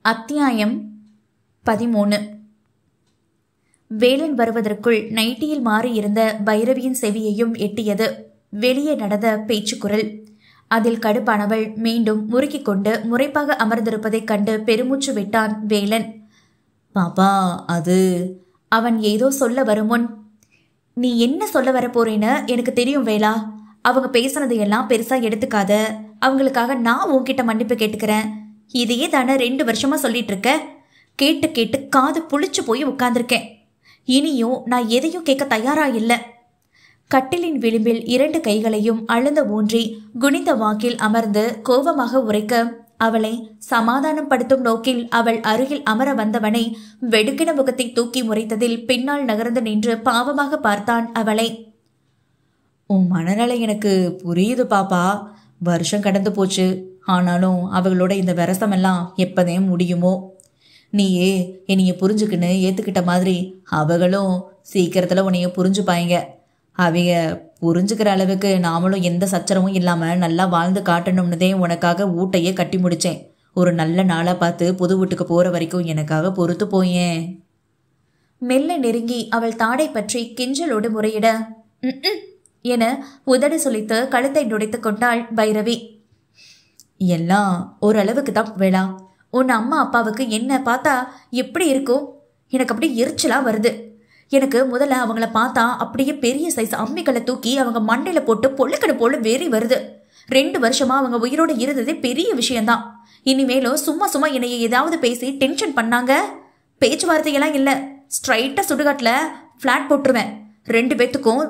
அத்தியாயம் 13. வேலன் வருவதற்குள் நைட்டியில் மாறியிருந்த பைரவியின் செவியையும் எட்டியது வெளியே நடந்த பேச்சுக்குரல். அதில் கடுப்பானவள் மீண்டும் முறுக்கிக் கொண்டு முறைப்பாக அமர்ந்திருப்பதைக் கண்டு பெருமூச்சு விட்டான் வேலன். பாப்பா, அது... அவன் ஏதோ சொல்ல வருமுன், நீ என்ன சொல்ல வரப்போறேன்னு எனக்கு தெரியும் வேலா. அவங்க பேசுனதையெல்லாம் பெருசா எடுத்துக்காத. அவங்களுக்காக நான் உன்கிட்ட மன்னிப்பு கேட்டுக்கிறேன். இதையே தானே 2 வருஷமா சொல்லிட்டு இருக்க. கேட்டு கேட்டு காது புளிச்சு போய் உட்கார்ந்துருக்கேன். இனியும் நான் எதையும் கேட்க தயாரா இல்லை. கட்டிலின் விளிம்பில் 2 கைகளையும் அழுந்த ஊன்றி குனிந்த வாக்கில் அமர்ந்து கோபமாக உரைக்க, அவளை சமாதானம் படுத்தும் நோக்கில் அவள் அருகில் அமர வந்தவனை வெடுக்கின முகத்தை தூக்கி முறைத்ததில் பின்னால் நகர்ந்து நின்று பாவமாக பார்த்தான் அவளை. உன் மனநிலை எனக்கு புரியுது பாப்பா. வருஷம் கடந்து போச்சு. ஆனாலும் அவங்களோட இந்த விரசமெல்லாம் எப்பதே முடியுமோ? நீயே என்னைய புரிஞ்சுக்கின்னு ஏத்துக்கிட்ட மாதிரி அவங்களும் சீக்கிரத்துல உன்னைய புரிஞ்சுப்பாங்க. அவங்க புரிஞ்சுக்கிற அளவுக்கு நாமளும் எந்த சச்சரவும் இல்லாம நல்லா வாழ்ந்து காட்டணும்னுதே உனக்காக ஊட்டையே கட்டி முடிச்சேன். ஒரு நல்ல நாளா பார்த்து புது வீட்டுக்கு போற வரைக்கும் எனக்காக பொறுத்து போயேன். மெல்ல நெருங்கி அவள் தாடை பற்றி கெஞ்சலோடு முறையிட என உதடு சொல்லித்து கழுத்தை நுடைத்து கொண்டாள் பைரவி. எல்லாம் ஓரளவுக்கு தான் வேளா. உன் அம்மா அப்பாவுக்கு என்ன பார்த்தா எப்படி இருக்கும்? எனக்கு அப்படியே எரிச்சலா வருது. எனக்கு முதல்ல அவங்கள பார்த்தா அப்படியே பெரிய சைஸ் அம்மிகளை தூக்கி அவங்க மண்டையில போட்டு பொள்ளுக்கடை போல வெறி வருது. 2 வருஷமா அவங்க உயிரோடு இருந்ததே பெரிய விஷயம்தான். இனிமேலும் சும்மா சும்மா என்னைய ஏதாவது பேசி டென்ஷன் பண்ணாங்க. பேச்சுவார்த்தையெல்லாம் இல்லை, ஸ்ட்ரைட்டா சுடுகாட்டில் ஃப்ளாட் போட்டுருவேன். 2 பேத்துக்கும்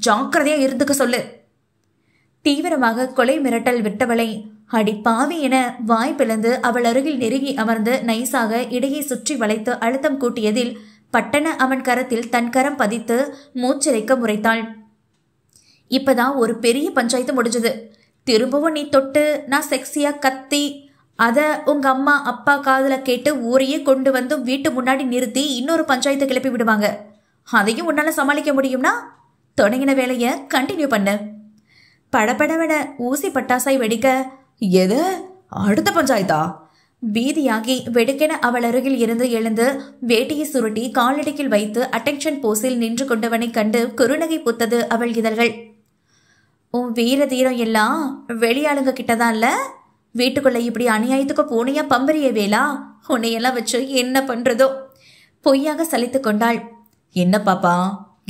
ஜாக்கிரதையா இருந்துக்க சொல்லு. தீவிரமாக கொலை மிரட்டல் விட்டவளை அடி பாவி என வாய் பிளந்து அவள் அருகில் நெருங்கி அமர்ந்து நைசாக இடையை சுற்றி வளைத்து அழுத்தம் கூட்டியதில் பட்டன அவன் கரத்தில் தன் கரம் பதித்து மூச்சிறைக்க முறைத்தாள். இப்பதான் ஒரு பெரிய பஞ்சாயத்து முடிஞ்சது. திரும்பவும் நீ தொட்டு நான் செக்ஸியா கத்தி அத உங்க அம்மா அப்பா காதுல கேட்டு ஊரையே கொண்டு வந்து வீட்டு முன்னாடி நிறுத்தி இன்னொரு பஞ்சாயத்தை கிளப்பி விடுவாங்க. அதையும் உன்னால சமாளிக்க முடியும்னா தொடங்கின வேலைய கண்டினியூ பண்ணு. படபடவட ஊசி பட்டாசாய் வெடிக்க, எது அடுத்த பஞ்சாயத்தா? பீதியாகி வெடுக்கென அவள் அருகில் இருந்து எழுந்து வேட்டியை சுருட்டி காலடிக்கில் வைத்து அட்டென்ஷன் போஸில் நின்று கொண்டவனை கண்டு குறுநகை பூத்தது அவள் இதழ்கள். உன் வீர தீரம் எல்லாம் வெளியாளுங்க கிட்டதான் இல்ல. வீட்டுக்குள்ள இப்படி அநியாயத்துக்கு போனியா பம்பரிய வேலா? உன்னையெல்லாம் வச்சு என்ன பண்றதோ? பொய்யாக சலித்து கொண்டாள். என்ன பாப்பா,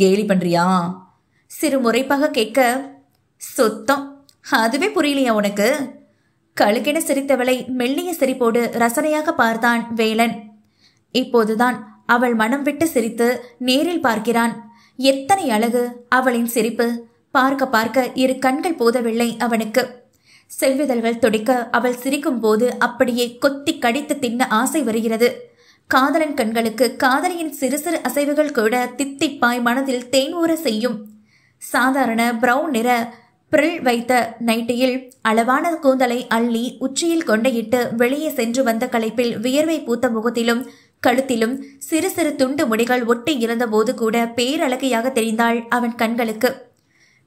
கேலி பண்றியா? சிறு முறைப்பாக கேட்க, சுத்தம் அதுவே புரியலையா உனக்கு? கழுக்கென சிரித்தவளை மெல்லிய சிரிப்போடு ரசனையாக பார்த்தான் வேலன். இப்போதுதான் அவள் மனம் விட்டு சிரித்து நேரில் பார்க்கிறான். எத்தனை அழகு அவளின் சிரிப்பு! பார்க்க பார்க்க 2 கண்கள் போதவில்லை அவனுக்கு. செவ்விதழ்கள் துடிக்க அவள் சிரிக்கும் போது அப்படியே கொத்தி கடித்து தின்ன ஆசை வருகிறது. காதலன் கண்களுக்கு காதலியின் சிறு சிறு அசைவுகள் கூட தித்திப்பாய் மனதில் தேன் ஊற செய்யும். சாதாரண பிரவுன் நிற பிரில் வைத்த நைட்டியில் அளவான கூந்தலை அள்ளி உச்சியில் கொண்டையிட்டு வெளியே சென்று வந்த களைப்பில் வியர்வை பூத்த முகத்திலும் கழுத்திலும் சிறு சிறு துண்டு முடிகள் ஒட்டி இருந்த போது கூட பேரழகையாக தெரிந்தாள் அவன் கண்களுக்கு.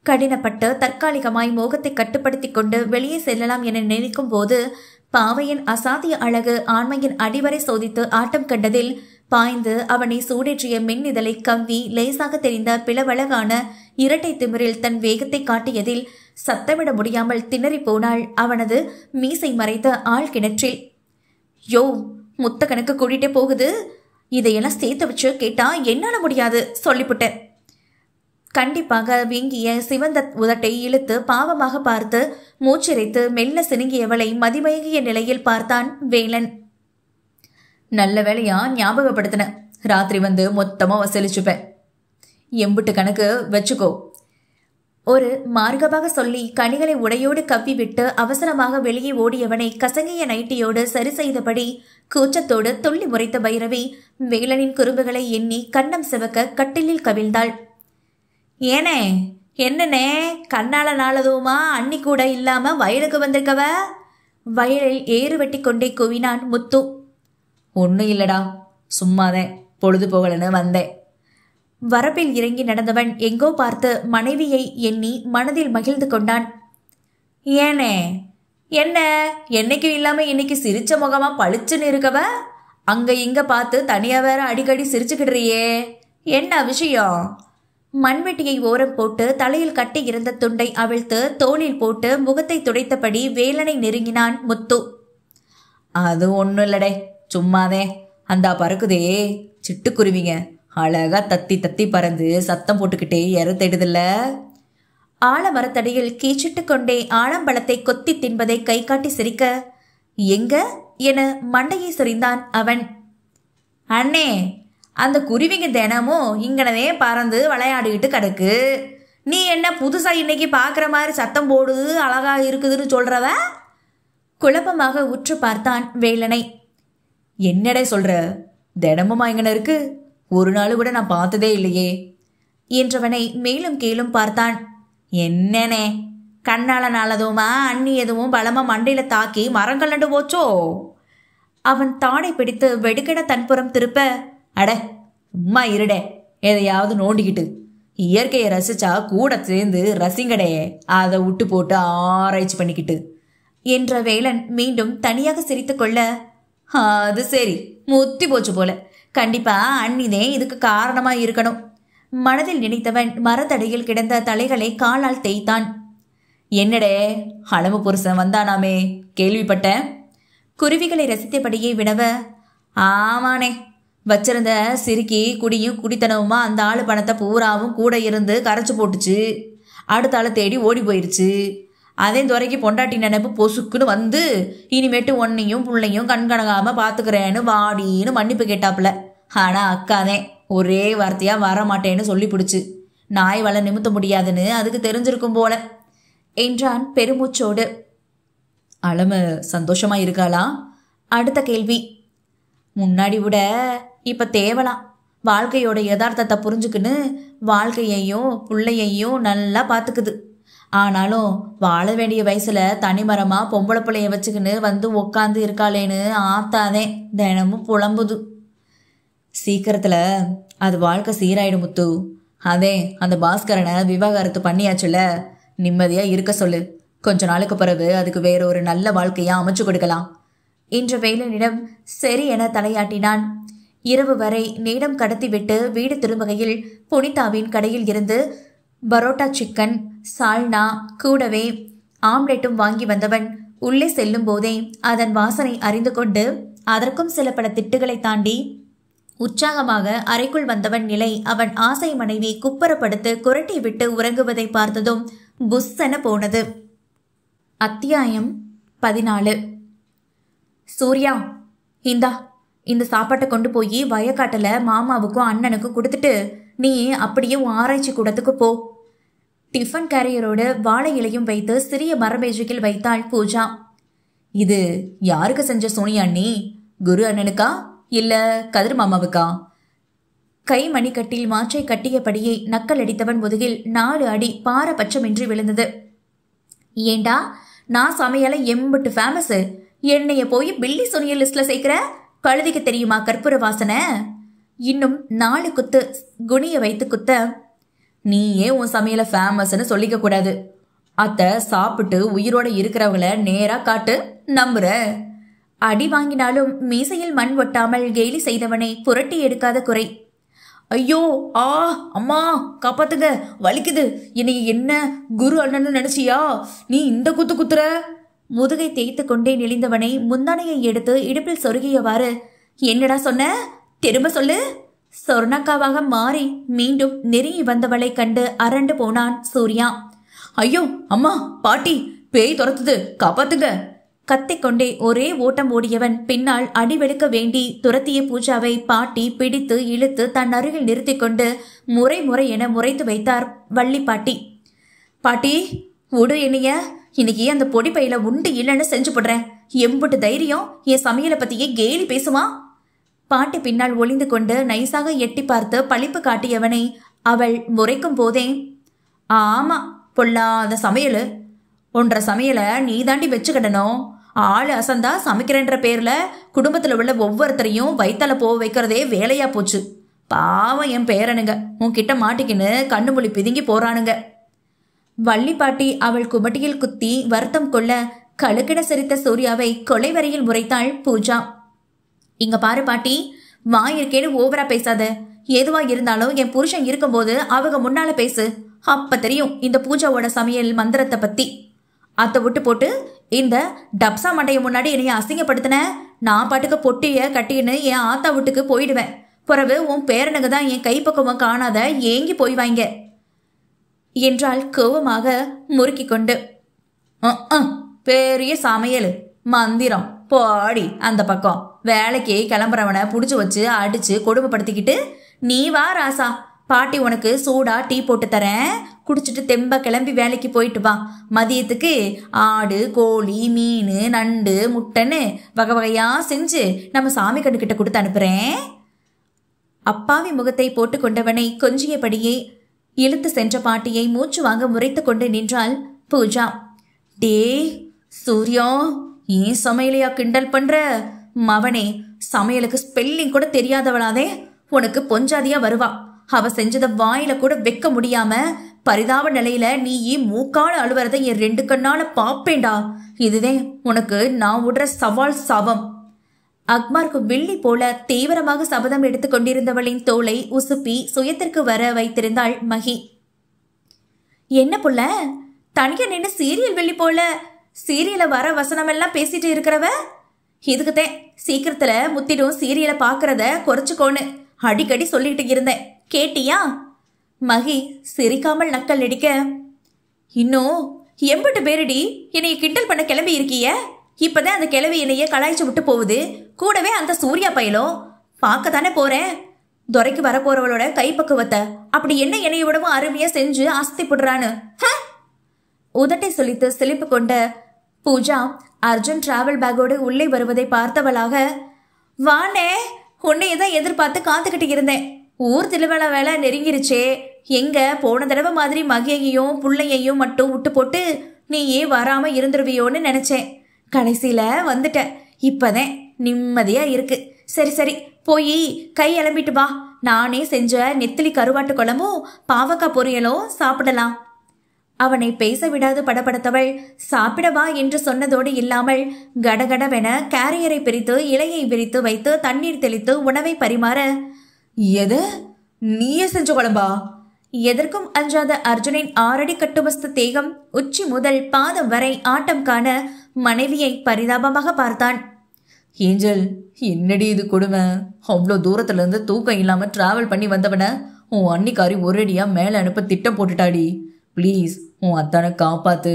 கடினப்பட்டு தற்காலிகமாய் மோகத்தை கட்டுப்படுத்தி கொண்டு வெளியே செல்லலாம் என நினைக்கும் போது பாவையின் அசாத்திய அழகு ஆண்மையின் அடிவரை சோதித்து ஆட்டம் கண்டதில் பாய்ந்து அவனை சூடேற்றிய மென்னிதழை கவ்வி லேசாக தெரிந்த பிளவழகான இரட்டை திமிரில் தன் வேகத்தை காட்டியதில் சத்தமிட முடியாமல் திணறி போனாள் அவனது மீசை மறைத்த ஆள் கிணற்றில். யோ, முத்த கணக்கு கூட்டிட்டே போகுது. இதையெல்லாம் சேர்த்து வச்சு கேட்டா என்னால முடியாது சொல்லிவிட்டேன். கண்டிப்பாக வீங்கிய சிவந்த உதட்டை இழுத்து பாவமாக பார்த்து மூச்சிறைத்து மெல்ல சினுங்கியவளை மதிமயங்கிய நிலையில் பார்த்தான் வேலன். நல்ல வேலையா ஞாபகப்படுத்தின. ராத்திரி வந்து மொத்தமா வசூலிச்சுப்பேன். எம்புட்டு கணக்கு வச்சுக்கோ. ஒரு மார்க்கமாக சொல்லி கனிகளை உடையோடு கவ்வி விட்டு அவசரமாக வெளியே ஓடியவனை கசங்கிய நைட்டியோடு சரி செய்தபடி கூச்சத்தோடு துள்ளி முறைத்த பைரவி வேலனின் குறும்புகளை எண்ணி கண்ணம் சிவக்க கட்டிலில் கவிழ்ந்தாள். ஏனே என்னனே, கண்ணால நாளதுமா அன்னி கூட இல்லாம வயலுக்கு வந்திருக்கவ? வயலில் ஏறு வெட்டி கொண்டே குவினான் முத்து. ஒன்னும் இல்லடா, சும்மாதேன், பொழுது போகலன்னு வந்தேன். வரப்பில் இறங்கி நடந்தவன் எங்கோ பார்த்து மனைவியை எண்ணி மனதில் மகிழ்ந்து கொண்டான். ஏனே, என்ன என்னைக்கும் இல்லாம இன்னைக்கு சிரிச்ச முகமா பளிச்சுன்னு இருக்கவ அங்க இங்க பார்த்து தனியா வேற அடிக்கடி சிரிச்சுக்கிடுறியே, என்ன விஷயம்? மண்வெட்டியை ஓரம் போட்டு தலையில் கட்டி இருந்த துண்டை அவிழ்த்து தோளில் போட்டு முகத்தை துடைத்தபடி வேலனை நெருங்கினான் முத்து. அது ஒன்றும் இல்லடே, சும்மாதே. அந்த பறக்குதே சிட்டுக்குருவிங்க, அழகா தத்தி தத்தி பறந்து சத்தம் போட்டுக்கிட்டே இறத்திடுதில்ல. ஆலமரத்தடியில் கீச்சிட்டு கொண்டே ஆலம்பழத்தை கொத்தி தின்பதை கை காட்டி சிரிக்க, எங்க என மண்டையை சொரிந்தான் அவன். அண்ணே, அந்த குருவிங்க தினமும் இங்கனதே பறந்து விளையாடிக்கிட்டு கிடக்கு. நீ என்ன புதுசா இன்னைக்கு பார்க்குற மாதிரி சத்தம் போடுது அழகா இருக்குதுன்னு சொல்றவ? குழப்பமாக உற்று பார்த்தான் வேலனை. என்னடே சொல்ற? தினமுமா இங்கன இருக்கு? ஒரு நாள் கூட நான் பார்த்ததே இல்லையே என்றவனை மேலும் கீழும் பார்த்தான். என்னனே, கண்ணால நாளதுமா அண்ணி எதுவும் பலமா மண்டையில தாக்கி மரம் கல்லண்டு போச்சோ? அவன் தாடை பிடித்து வெடுக்கென தன்புறம் திருப்ப, அட சும்மா இருடே, எதையாவது நோண்டிக்கிட்டு. இயற்கையை ரசிச்சா கூட சேர்ந்து ரசிங்கடே, அதை விட்டு போட்டு ஆராய்ச்சி பண்ணிக்கிட்டு என்ற வேலன் மீண்டும் தனியாக சிரித்து கொள்ள, அது சரி, முத்தி போச்சு போல. கண்டிப்பா அண்ணிதே இதுக்கு காரணமா இருக்கணும். மனதில் நினைத்தவன் மரத்தடியில் கிடந்த தலைகளை காலால் தேய்த்தான். என்னடே, அளவு புருஷன் வந்தானாமே, கேள்விப்பட்டேன். குருவிகளை ரசித்தபடியே வினவ, ஆமானே, வச்சிருந்த சிரிக்கி குடியும் குடித்தனவுமா அந்த ஆளு பணத்தை பூராவும் கூட இருந்து கரைச்சு போட்டுச்சு. அடுத்த ஆளை தேடி ஓடி போயிருச்சு. அதே துறைக்கு பொண்டாட்டி நினைப்பு பொசுக்குன்னு வந்து இனிமேட்டு ஒன்னையும் பிள்ளையும் கண்கணக்காம பாத்துக்கிறேன்னு வாடின்னு மன்னிப்பு கேட்டாப்புல. ஆனா அக்காதே ஒரே வார்த்தையா வர மாட்டேன்னு சொல்லி பிடிச்சு. நாய் வலை நிமித்த முடியாதுன்னு அதுக்கு தெரிஞ்சிருக்கும் போல என்றான் பெருமூச்சோடு. அலமு சந்தோஷமா இருக்காளா? அடுத்த கேள்வி. முன்னாடி விட இப்ப தேவலாம். வாழ்க்கையோட யதார்த்தத்தை புரிஞ்சுக்குன்னு வாழ்க்கையையும் பிள்ளையையும் நல்லா பார்த்துக்குது. ஆனாலும் வாழ வேண்டிய வயசுல தனிமரமா பொம்பளை பிள்ளைய வச்சுக்கின்னு வந்து உக்காந்து இருக்காளேன்னு ஆத்தாதே தினமும் புலம்புது. சீக்கிரத்துல அது வாழ்க்கை சீராயிடும் முத்து. அதே அந்த பாஸ்கரனை விவாகரத்து பண்ணியாச்சுல, நிம்மதியா இருக்க சொல்லு. கொஞ்ச நாளுக்கு பிறகு அதுக்கு வேற ஒரு நல்ல வாழ்க்கையா அமைச்சு கொடுக்கலாம் என்ற வேலனிடம் சரி என தலையாட்டினான். இரவு வரை நேரம் கடத்திவிட்டு வீடு திரும்புகையில் புனிதாவின் கடையில் இருந்து பரோட்டா சிக்கன், சால்னா, கூடவே ஆம்லெட்டும் வாங்கி வந்தவன் உள்ளே செல்லும் போதே அதன் வாசனை அறிந்து கொண்டு அதற்கும் சில பல திட்டுகளை தாண்டி உற்சாகமாக அறைக்குள் வந்தவன் நிலை அவன் ஆசை மனைவி குப்பரப்படுத்து குரட்டி விட்டு உறங்குவதை பார்த்ததும் புஸ்ஸென போனது. அத்தியாயம் 14. சூர்யா, இந்த சாப்பாட்டை கொண்டு போய் வயக்காட்டில் மாமாவுக்கும் அண்ணனுக்கும் கொடுத்துட்டு நீ அப்படியே ஆராய்ச்சி கூடத்துக்கு போ. டிஃபன் கேரியரோடு வாழை இலையும் வைத்து சிறிய மரமேஜையில் வைத்தாள் பூஜா. இது யாருக்கு செஞ்ச சோனியா அண்ணி? குரு அண்ணனுக்கா இல்ல கதிர் மாமாவுக்கா? கை மணிக்கட்டில் மாற்றை கட்டியபடியே நக்கல் அடித்தவன் முதுகில் 4 அடி பாரபட்சமின்றி விழுந்தது. ஏண்டா, நான் சமையல எம்பிட்டு ஃபேமஸ், என்னைய போய் பில்லி சோனியா லிஸ்ட்ல சேர்க்கிற? கழுதிக்கு தெரியுமா கற்பூர வாசனை? இன்னும் 4 குத்து குனிய வைத்து குத்த, நீயே உன் சமையல ஃபேமஸ்ன்னு சொல்லிக்க கூடாது. அத்தை சாப்பிட்டு உயிரோட இருக்கிறவங்கள நேரா காட்டு, நம்புற. அடி வாங்கினாலும் மீசையில் மண் ஒட்டாமல் கேலி செய்தவனை புரட்டி எடுக்காத குறை. ஐயோ, ஆ, அம்மா காப்பாத்துங்க, வலிக்குது. என்னை என்ன குரு அண்ணன்னு நினைச்சியா நீ இந்த குத்து குத்துற? முதுகை தேய்த்து கொண்டே நெளிந்தவனை முந்தானையை எடுத்து இடுப்பில் சொருகியவாறு, என்னடா சொன்ன, திரும்ப சொல்லு. சொர்ணக்காவாக மாறி மீண்டும் நெருங்கி வந்தவளை கண்டு அரண்டு போனான் சூர்யா. ஐயோ அம்மா, பாட்டி, பேய் துரத்துது, காப்பாத்துங்க. கத்திக்கொண்டே ஒரே ஓட்டம் ஓடியவன் பின்னால் அடிவெடுக்க வேண்டி துரத்திய பூஜாவை பாட்டி பிடித்து இழுத்து தன் அருகில் நிறுத்தி கொண்டு முறை முறை என முறைத்து வைத்தார் வள்ளி பாட்டி. பாட்டி, விடு என்னைய, இன்னைக்கு அந்த பொடி பையில உண்டு இல்லைன்னு செஞ்சு போடுறேன். எம்புட்டு தைரியம் என் சமையலை பத்தியே கேலி பேசுமா? பாட்டி பின்னால் ஒளிந்து கொண்டு நைசாக எட்டி பார்த்து பழிப்பு காட்டியவனை அவள் முறைக்கும் போதே, ஆமா, பொல்லாத சமையல். ஒன்றரை சமையலை நீ தாண்டி வச்சுக்கிடணும். ஆள் அசந்தா சமைக்கிறன்ற பேர்ல குடும்பத்துல உள்ள ஒவ்வொருத்தரையும் வயித்தால போக வைக்கிறதே வேலையா போச்சு. பாவம் என் பேரனுங்க உன்கிட்ட மாட்டிக்கின்னு கண்ணு மொழி பிதுங்கி போறானுங்க. வள்ளி பாட்டி அவள் குமட்டியில் குத்தி வருத்தம் கொள்ள கழுக்கிட சிரித்த சூர்யாவை கொலை வரையில் முறைத்தாள் பூஜா. இங்க பாரு பாட்டி, வாயிருக்கேன்னு ஓவரா பேசாத. எதுவா இருந்தாலும் என் புருஷன் இருக்கும்போது அவங்க முன்னால பேசு. அப்ப தெரியும் இந்த பூஜாவோட சமையல் மந்திரத்தை பத்தி. அத்தை விட்டு போட்டு இந்த டப்சா மண்டைய முன்னாடி என்னைய அசிங்கப்படுத்தின, நான் பாட்டுக்கு பொட்டிய கட்டின்னு என் ஆத்தா வீட்டுக்கு போயிடுவேன். பிறகு உன் பேரனுக்கு தான் என் கைப்பக்குவம் காணாத ஏங்கி போய்வாங்க என்றாள் கோவமாக முறுக்கி கொண்டு. பெரிய சமையல் மந்திரம் போடி அந்த பக்கம். வேலைக்கு கிளம்புறவனை புடிச்சு வச்சு அடிச்சு கொடுமைப்படுத்திக்கிட்டு நீ வா ராசா, பாட்டி உனக்கு சூடா டீ போட்டு தரேன், குடிச்சிட்டு தெம்ப கிளம்பி வேலைக்கு போயிட்டு வா. மதியத்துக்கு ஆடு கோழி மீன் நண்டு முட்டைன்னு வகை வகையா செஞ்சு நம்ம சாமி கண்ணுக்கிட்ட கொடுத்து அனுப்புறேன். அப்பாவி முகத்தை போட்டு கொண்டவனை கொஞ்சியபடியே இழுத்து சென்ற பாட்டியை மூச்சு வாங்க முறைத்து கொண்டு நின்றாள் பூஜா. டே சூர்யா, ஏன் சமையலையா கிண்டல் பண்ற? மவனே, சமையலுக்கு ஸ்பெல்லிங் கூட தெரியாதவளாதே உனக்கு பொஞ்சாதியா வருவா. அவ செஞ்சத வாயில கூட வைக்க முடியாம பரிதாப நிலையில நீ மூக்கால அழுவறதை என் 2 கண்ணால பாப்பேண்டா. இதுவே உனக்கு நான் விடுற சவால் சாபம். அக்மார்க்கு வில்லி போல தீவிரமாக சபதம் எடுத்துக் கொண்டிருந்தவளின் தோளை உசுப்பி சுயத்திற்கு வர வைத்திருந்தாள் மகி. என்ன புள்ள, தனியா நின்று சீரியல் வெள்ளி போல சீரியல வர வசனம் எல்லாம் பேசிட்டு இருக்கிறவ? இதுக்குத்தேன் சீக்கிரத்துல முத்திடும் சீரியலை பாக்குறத குறைச்சுக்கோன்னு அடிக்கடி சொல்லிட்டு இருந்தேன், கேட்டியா? மகி சிரிக்காமல் நக்கல் அடிக்க, இன்னும் எம்பிட்டு பேரடி என்னைய கிண்டல் பண்ண கிளம்பி இருக்கிய? இப்பதான் அந்த கிளவி என்னைய கலாய்ச்சி விட்டு போகுது. கூடவே அந்த சூர்யா பயலும் பார்க்கத்தானே போறேன். துரைக்கு வரப்போறவளோட கைப்பக்குவத்தை அப்படி என்ன என்னைய விடவும் அருமையா செஞ்சு ஆஸ்தி போடுறான்னு உதட்டை சொல்லித்து சிலிப்பு கொண்ட பூஜா அர்ஜுன் டிராவல் பேக்கோடு உள்ளே வருவதை பார்த்தவளாக, வானே, உன்னையதான் எதிர்பார்த்து காத்துக்கிட்டு இருந்தேன். ஊர் திருவிழா வேலை நெருங்கிருச்சே. எங்க போன தடவை மாதிரி மகியையும் புள்ளையையும் மட்டும் விட்டு போட்டு நீ ஏன் வராம இருந்துருவியோன்னு நினைச்சேன். கடைசியில வந்துட்ட. இப்பதான் நிம்மதியா இருக்கு. சரி சரி, போய் கை அலம்பிட்டு வா. நானே செஞ்ச நெத்திலி கருவாட்டு குழம்பும் பாவக்காய் பொரியலும் சாப்பிடலாம். அவனை பேச விடாது படபடத்தவள் சாப்பிடவா என்று சொன்னதோடு இல்லாமல் கடகடவென கேரியரை பிரித்து இலையை விரித்து வைத்து தண்ணீர் தெளித்து உணவை பரிமாற, எது நீயே செஞ்ச குழம்பா? எதற்கும் அஞ்சாத அர்ஜுனின் 6 அடி கட்டுமஸ்து தேகம் உச்சி முதல் பாதம் வரை ஆட்டம் காண மனைவியை பரிதாபமாக பார்த்தான். ஏஞ்சல், என்னடி இது கொடுமை? அவ்வளோ தூரத்துல இருந்து தூக்கம் இல்லாம டிராவல் பண்ணி வந்தவன உன் அன்னிக்காரி ஒரேடியா மேல அனுப்ப திட்டம் போட்டுட்டாடி. ப்ளீஸ் உன் அத்தானை காப்பாத்து.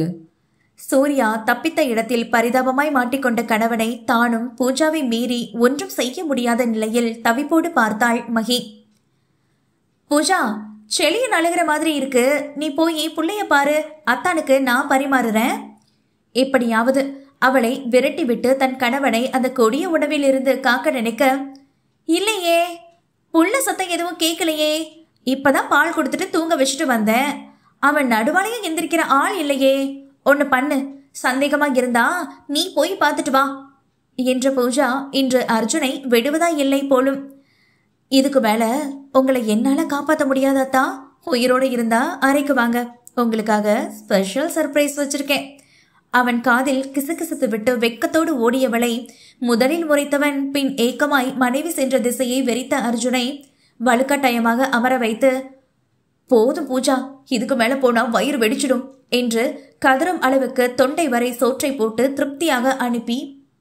சூர்யா தப்பித்த இடத்தில் பரிதாபமாய் மாட்டிக்கொண்ட கணவனை தானும் பூஜாவை மீறி ஒன்றும் செய்ய முடியாத நிலையில் தவிப்போடு பார்த்தாள் மகி. பூஜா, செளியன் அழுகிற மாதிரி இருக்கு, நீ போய் புள்ளைய பாரு, அத்தானுக்கு நான் பரிமாறுறேன். எப்படியாவது அவளை விரட்டி விட்டு தன் கணவனை அந்த கொடிய உணவில் இருந்து காக்க நினைக்க, இல்லையே, புள்ள சத்தம் எதுவும் கேட்கலையே, இப்பதான் பால் கொடுத்துட்டு தூங்க வச்சுட்டு வந்தேன். அவன் நடுவாளையும் எந்திரிக்கிற ஆள் இல்லையே. ஒன்னு பண்ணு, சந்தேகமா இருந்தா நீ போய் பார்த்துட்டு வா என்ற பூஜா இன்று அர்ஜுனை விடுவதா இல்லை போலும். இதுக்கு மேல உங்களை என்னால காப்பாற்ற முடியாதாத்தா. உயிரோடு இருந்தா அறைக்கு வாங்க, உங்களுக்காக ஸ்பெஷல் சர்ப்ரைஸ் வச்சிருக்கேன். அவன் காதில் கிசுகிசுத்து விட்டு வெக்கத்தோடு ஓடியவளை முதலில் முறைத்தவன் பின் ஏக்கமாய் மனைவி சென்ற திசையை வெறித்த அர்ஜுனை வலுக்கட்டாயமாக அமர வைத்து, போதும் பூஜா, இதுக்கு மேல போனா வயிறு வெடிச்சிடும் என்று கதறும் அளவுக்கு தொண்டை வரை சோற்றை போட்டு திருப்தியாக அனுப்பி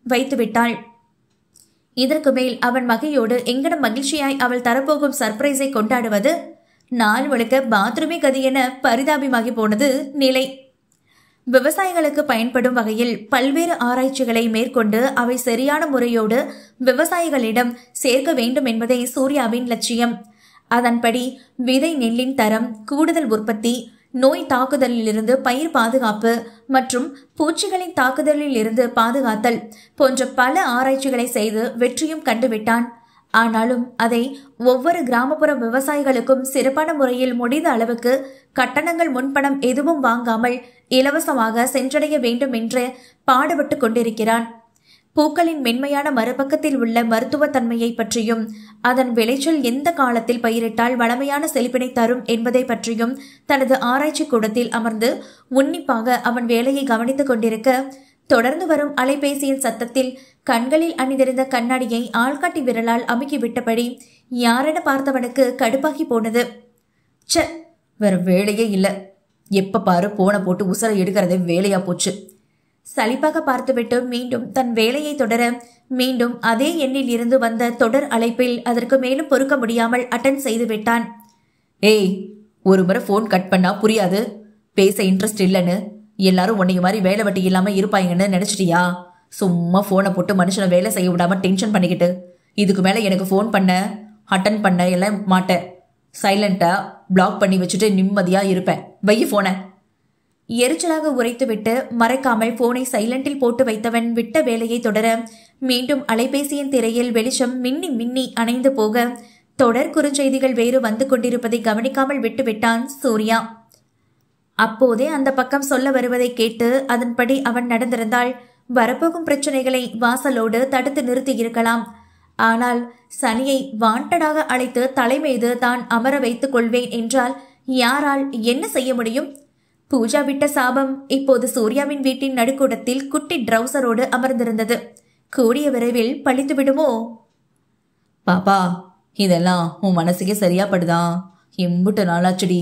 வைத்து விட்டாள். இதற்கு மேல் அவன் மகையோடு எங்கடம் மகிழ்ச்சியாய் அவள் தரப்போகும் சர்ப்ரைஸை கொண்டாடுவது நாள் முழுக்க பாத்ரூமே கதி என பரிதாபமாகி போனது நிலை. விவசாயிகளுக்கு பயன்படும் வகையில் பல்வேறு ஆராய்ச்சிகளை மேற்கொண்டு அவை சரியான முறையோடு விவசாயிகளிடம் சேர்க்க வேண்டும் என்பதே சூர்யாவின் லட்சியம். அதன்படி விதை நெல்லின் தரம், கூடுதல் உற்பத்தி, நோய் தாக்குதலிலிருந்து பயிர் பாதுகாப்பு மற்றும் பூச்சிகளின் தாக்குதலில் இருந்து பாதுகாத்தல் போன்ற பல ஆராய்ச்சிகளை செய்து வெற்றியும் கண்டுவிட்டான். ஆனாலும் அதை ஒவ்வொரு கிராமப்புற விவசாயிகளுக்கும் சிறப்பான முறையில் முடிந்த அளவுக்கு கட்டணங்கள் முன்பணம் எதுவும் வாங்காமல் இலவசமாக சென்றடைய வேண்டும் என்று பாடுபட்டு கொண்டிருக்கிறான். பூக்களின் மென்மையான மறுபக்கத்தில் உள்ள மருத்துவத்தன்மையை பற்றியும் அதன் விளைச்சல் எந்த காலத்தில் பயிரிட்டால் வளமையான செழிப்பினை தரும் என்பதை பற்றியும் தனது ஆராய்ச்சி கூடத்தில் அமர்ந்து உன்னிப்பாக அவன் வேலையை கவனித்துக் கொண்டிருக்க தொடர்ந்து வரும் அலைபேசியின் சத்தத்தில் கண்களில் அணிந்திருந்த கண்ணாடியை ஆள்காட்டி விரலால் அமுக்கி விட்டபடி யாரென பார்த்தவனுக்கு கடுப்பாகி போனது. ச்ச, வேற வேலையே இல்லை. எப்ப பாரு போனை போட்டு உசரை எடுக்கிறதே வேலையா போச்சு. சலிப்பாக பார்த்துவிட்டு மீண்டும் தன் வேலையை தொடர மீண்டும் அதே எண்ணில் இருந்து வந்த தொடர் அழைப்பில் அதற்கு மேலும் பொறுக்க முடியாமல் அட்டன் செய்து விட்டான். ஏய், ஒரு முறை போன் கட் பண்ணா புரியாது, பேச இன்ட்ரெஸ்ட் இல்லைன்னு எல்லாரும் உன்னைய மாதிரி வேலை வெட்டி இல்லாம இருப்பாங்கன்னு நினைச்சிட்டியா? சும்மா போனை போட்டு மனுஷனை வேலை செய்ய விடாம டென்ஷன் பண்ணிக்கிட்டு இதுக்கு மேல எனக்கு போன் பண்ண அட்டன் பண்ண எல்லாம் மாட்டேன். சைலண்டா பிளாக் பண்ணி வச்சுட்டு நிம்மதியா இருப்பேன். வைய போனை. எரிச்சலாக உரைத்துவிட்டு மறைக்காமல் போனை சைலண்டில் போட்டு வைத்தவன் விட்ட வேலையை தொடர மீண்டும் அலைபேசியின் திரையில் வெளிச்சம் மின்னி மின்னி அணைந்து போக தொடர் குறுஞ்செய்திகள் வேறு வந்து கொண்டிருப்பதை கவனிக்காமல் விட்டுவிட்டான் சூர்யா. அப்போதே அந்த பக்கம் சொல்ல வருவதை கேட்டு அதன்படி அவன் நடந்திருந்தால் வரப்போகும் பிரச்சனைகளை வாசலோடு தடுத்து நிறுத்தி இருக்கலாம். ஆனால் சனியை வாண்டடாக அழைத்து தலைமீது தான் அமர வைத்துக் கொள்வேன் என்றால் யாரால் என்ன செய்ய முடியும்? பூஜா விட்ட சாபம் இப்போது சூர்யாவின் வீட்டின் நடுக்கூடத்தில் குட்டி ட்ரௌசரோடு அமர்ந்திருந்தது. கூடிய விரைவில் பழித்து விடுமோ? பாப்பா, இதெல்லாம் உன் மனசுக்கே சரியா படுதா? எம்புட்டு நாளாச்சடி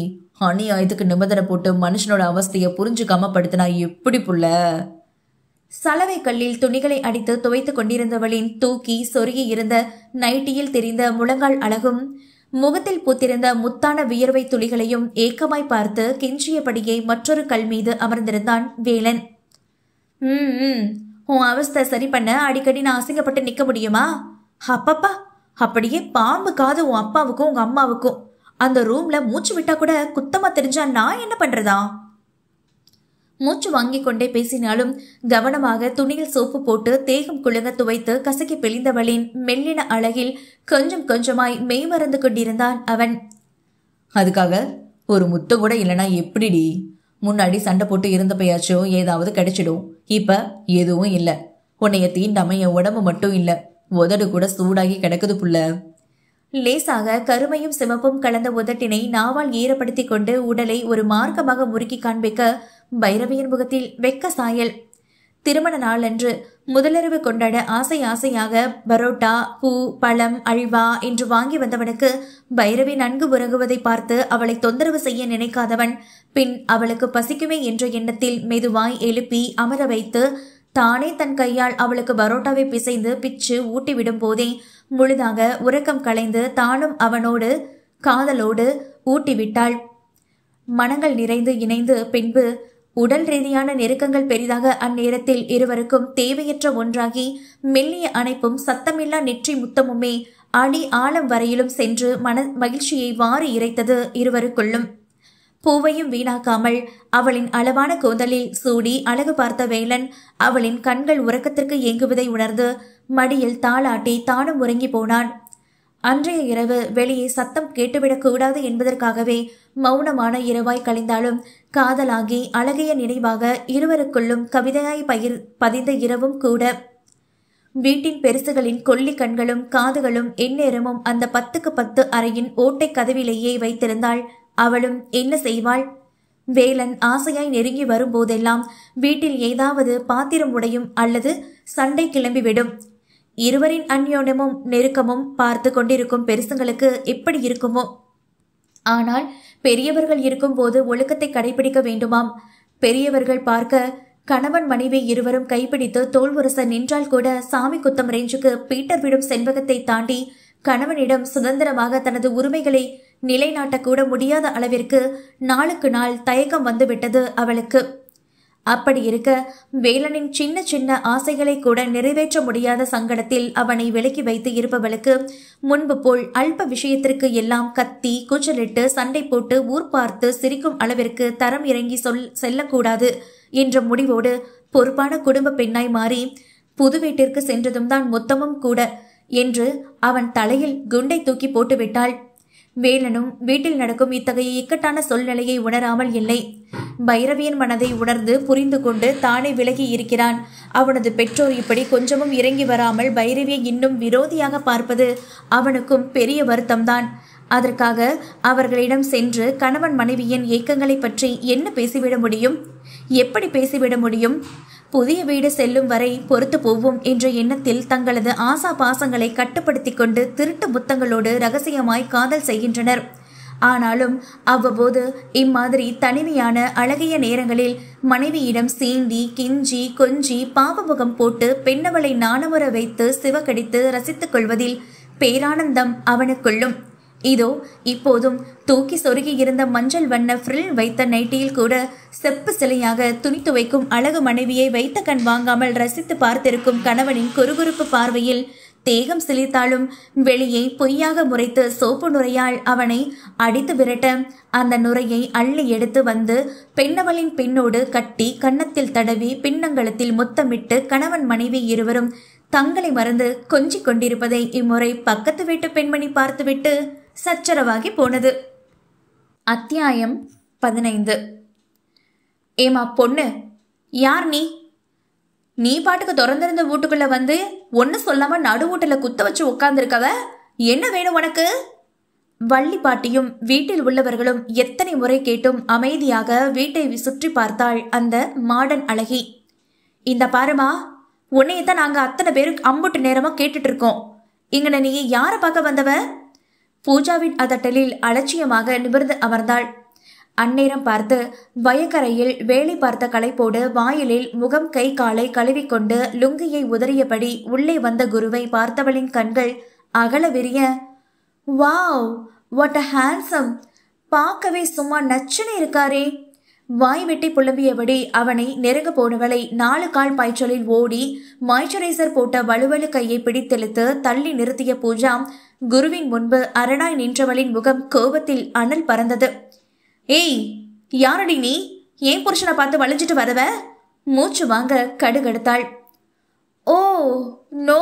அநியாயத்துக்கு நிபந்தனை போட்டு மனுஷனோட அவஸ்தைய புரிஞ்சுக்காம படுத்தினா எப்படி புள்ள? சலவை கல்லில் துணிகளை அடித்து துவைத்துக் கொண்டிருந்தவளின் தூக்கி சொருகி இருந்த நைட்டியில் தெரிந்த முழங்கால் அழகும் முகத்தில் பூத்திருந்த முத்தான வியர்வை துளிகளையும் ஏக்கமாய் பார்த்து கெஞ்சியபடியே மற்றொரு கல் மீது அமர்ந்திருந்தான் வேலன். உன் அவஸ்தை சரி பண்ண அடிக்கடி நான் அசிங்கப்பட்டு நிக்க முடியுமா? அப்பப்பா, அப்படியே பாம்பு காது உன் அப்பாவுக்கும் உங்க அம்மாவுக்கும். அந்த ரூம்ல மூச்சு விட்டா கூட குத்தமா தெரிஞ்சா நான் என்ன பண்றதா? மூச்சு வாங்கி கொண்டே பேசினாலும் கவனமாக துணியில் சோப்பு போட்டு தேகம் குழுங்க துவைத்து கசக்கி பிழிந்தவளின் மெல்லின அழகில் கொஞ்சம் கொஞ்சமாய் மெய்மறந்து கொண்டிருந்தான் அவன். அதுக்காக ஒரு முத்தம் கூட இல்லைனா எப்படிடி? முன்னாடி சண்டை போட்டு இருந்தப்பயாச்சும் ஏதாவது கிடைச்சிடும். இப்ப எதுவும் இல்லை. உன்னைய தீண்டாம என் உடம்பு மட்டும் இல்லை, உதடு கூட சூடாகி கிடக்குது புள்ள. லேசாக கருமையும் சிவப்பும் கலந்த உதட்டினை நாவால் ஈரப்படுத்தி கொண்டு உடலை ஒரு மார்க்கமாக முறுக்கி காண்பிக்க பைரவியின் முகத்தில் வெக்க சாயல். திருமண நாளன்று முதலிரவு கொண்டாட ஆசை ஆசையாக பரோட்டா, பூ, பழம், அல்வா என்று வாங்கி வந்தவனுக்கு பைரவி நன்கு உறங்குவதை பார்த்து அவளை தொந்தரவு செய்ய நினைக்காதவன் பின் அவளுக்கு பசிக்குமே என்ற எண்ணத்தில் மெதுவாய் எழுப்பி அமர வைத்து தானே தன் கையால் அவளுக்கு பரோட்டாவை பிசைந்து பிச்சு ஊட்டிவிடும் போதே முழுதாக உறக்கம் களைந்து தானும் அவனோடு காதலோடு ஊட்டிவிட்டாள். மனங்கள் நிறைந்து இணைந்து பின்பு உடல் ரீதியான நெருக்கங்கள் பெரிதாக அந்நேரத்தில் இருவருக்கும் தேவையற்ற ஒன்றாகி மெல்லிய அணைப்பும் சத்தமில்லா நெற்றி முத்தமுமே அடி ஆழம் வரையிலும் சென்று மன மகிழ்ச்சியை வாரி இறைத்தது இருவருக்குள்ளும். பூவையும் வீணாக்காமல் அவளின் அளவான கூந்தலில் சூடி அழகு பார்த்த வேலன் அவளின் கண்கள் உறக்கத்திற்கு ஏங்குவதை உணர்ந்து மடியில் தாளாட்டி தானும் உறங்கி போனான். அன்றைய இரவு வெளியே சத்தம் கேட்டுவிடக் கூடாது என்பதற்காகவே மௌனமான இரவாய் கழிந்தாலும் காதலாகி அழகிய நினைவாக இருவருக்குள்ளும் கவிதையாய் பதிந்த இரவும் கூட. வீட்டின் பெருசுகளின் கொல்லி கண்களும் காதுகளும் எந்நேரமும் அந்த 10க்கு 10 அறையின் ஓட்டை கதவிலேயே வைத்திருந்தாள். அவளும் என்ன செய்வாள்? வேலன் ஆசையாய் நெருங்கி வரும்போதெல்லாம் வீட்டில் ஏதாவது பாத்திரம் உடையும் அல்லது சண்டை கிளம்பிவிடும். இருவரின் அந்யோன்யமும் நெருக்கமும் பார்த்து கொண்டிருக்கும் பெருசுங்களுக்கு எப்படி இருக்குமோ? ஆனால் பெரியவர்கள் இருக்கும் போது ஒழுக்கத்தை கடைபிடிக்க வேண்டுமாம். பெரியவர்கள் பார்க்க கணவன் மனைவி இருவரும் கைப்பிடித்து தோல் உரச நின்றால் கூட சாமி குத்தம் ரேஞ்சுக்கு பீட்டர் விடும் செண்பகத்தை தாண்டி கணவனிடம் சுதந்திரமாக தனது உரிமைகளை நிலைநாட்டக்கூட முடியாத அளவிற்கு நாளுக்கு நாள் தயக்கம் வந்துவிட்டது அவளுக்கு. அப்படி இருக்க வேலனின் சின்ன சின்ன ஆசைகளை கூட நிறைவேற்ற முடியாத சங்கடத்தில் அவனை விலக்கி வைத்து இருப்பவளுக்கு முன்பு போல் அல்ப விஷயத்திற்கு எல்லாம் கத்தி கூச்சலிட்டு சண்டை போட்டு ஊர் பார்த்து சிரிக்கும் அளவிற்கு தரம் இறங்கி செல்லக்கூடாது என்ற முடிவோடு பொறுப்பான குடும்ப பெண்ணாய் மாறி புது வீட்டிற்கு சென்றதும் தான் மொத்தமும் கூட என்று அவன் தலையில் குண்டை தூக்கி போட்டுவிட்டாள். வேலனும் வீட்டில் நடக்கும் இத்தகைய இக்கட்டான சூழ்நிலையை உணராமல் இல்லை. பைரவியின் மனதை உணர்ந்து புரிந்து கொண்டு தானே விலகி இருக்கிறான். அவனது பெற்றோர் இப்படி கொஞ்சமும் இறங்கி வராமல் பைரவியை இன்னும் விரோதியாக பார்ப்பது அவனுக்கும் பெரிய வருத்தம்தான். அதற்காக அவர்களிடம் சென்று கணவன் மனைவியின் ஏக்கங்களை பற்றி என்ன பேசிவிட முடியும்? எப்படி பேசிவிட முடியும்? புதிய வீடு செல்லும் வரை பொறுத்து போவோம் என்ற எண்ணத்தில் தங்களது ஆசா பாசங்களை கட்டுப்படுத்தி கொண்டு திருட்டு முத்தங்களோடு ரகசியமாய் காதல் செய்கின்றனர். ஆனாலும் அவ்வப்போது இம்மாதிரி தனிமையான அழகிய நேரங்களில் மனைவியிடம் சீண்டி கிஞ்சி கொஞ்சி பாவமுகம் போட்டு பெண்ணவளை நாணமுற வைத்து சிவகடித்து ரசித்துக் கொள்வதில் பேரானந்தம் அவனுக்குள்ளும். இதோ இப்போதும் தூக்கி சொருகி இருந்த மஞ்சள் வண்ண ஃப்ரில் வைத்த நைட்டியில் கூட செப்பு சிலையாக துணி துவைக்கும் அழகு மனைவியை வைத்த கண் வாங்காமல் ரசித்து பார்த்திருக்கும் கணவனின் குறுகுறுப்பு பார்வையில் தேகம் சிலித்தாலும் வெளியே பொய்யாக முறைத்து சோப்பு நுரையால் அவனை அடித்து விரட்ட அந்த நுரையை அள்ளி எடுத்து வந்து பெண்ணவளின் பின்னோடு கட்டி கன்னத்தில் தடவி பின்னங்களத்தில் முத்தமிட்டு கணவன் மனைவி இருவரும் தங்களை மறந்து கொஞ்சிக் கொண்டிருப்பதை இம்முறை பக்கத்து வீட்டு பெண்மணி பார்த்துவிட்டு சச்சரவாகி போனது. அத்தியாயம் 15. ஏமா பொண்ணு, யார் நீ? நீ பாட்டுக்கு திறந்திருந்த வீட்டுக்குள்ள வந்து ஒன்னு சொல்லாம நடு வீட்டுல குத்த வச்சு உட்கார்ந்துருக்கவ, என்ன வேணும் உனக்கு? வள்ளி பாட்டியும் வீட்டில் உள்ளவர்களும் எத்தனை முறை கேட்டும் அமைதியாக வீட்டை சுற்றி பார்த்தாள் அந்த மாடன் அழகி. இந்த பாருமா, உன்னையத்தான் நாங்க அத்தனை பேருக்கு அம்புட்டு நேரமா கேட்டுட்டு இருக்கோம். இங்கன நீ யாரை பார்க்க வந்தவ? பூஜாவின் அதட்டலில் அலட்சியமாக நிமிர்ந்து அமர்ந்தாள். அந்நேரம் பார்த்து வயக்கரையில் வேலை பார்த்த களைப்போடு வாயிலில் முகம் கை காலை கழுவிக்கொண்டு லுங்கியை உதறியபடி உள்ளே வந்த குருவை பார்த்தவளின் கண்கள் அகல விரிய, வாவ், வாட் அ ஹேண்ட்ஸம், பார்க்கவே சும்மா நச்சுன்னு இருக்காரே. வாய் வெட்டி புலம்பியபடி அவனை நெருங்க போனவளை 4 கால் பாய்ச்சலில் ஓடி மாய்ச்சரைசர் போட்ட வலுவலு கையை பிடித்தெழுத்து தள்ளி நிறுத்திய பூஜா குருவின் முன்பு அரணாய் நின்றவளின் முகம் கோபத்தில் அனல் பறந்தது. ஏய், யாரடி நீ? ஏன் புருஷனை பார்த்து வளைஞ்சிட்டு வரவ? மூச்சு வாங்க கடுகடுத்தாள். ஓ நோ,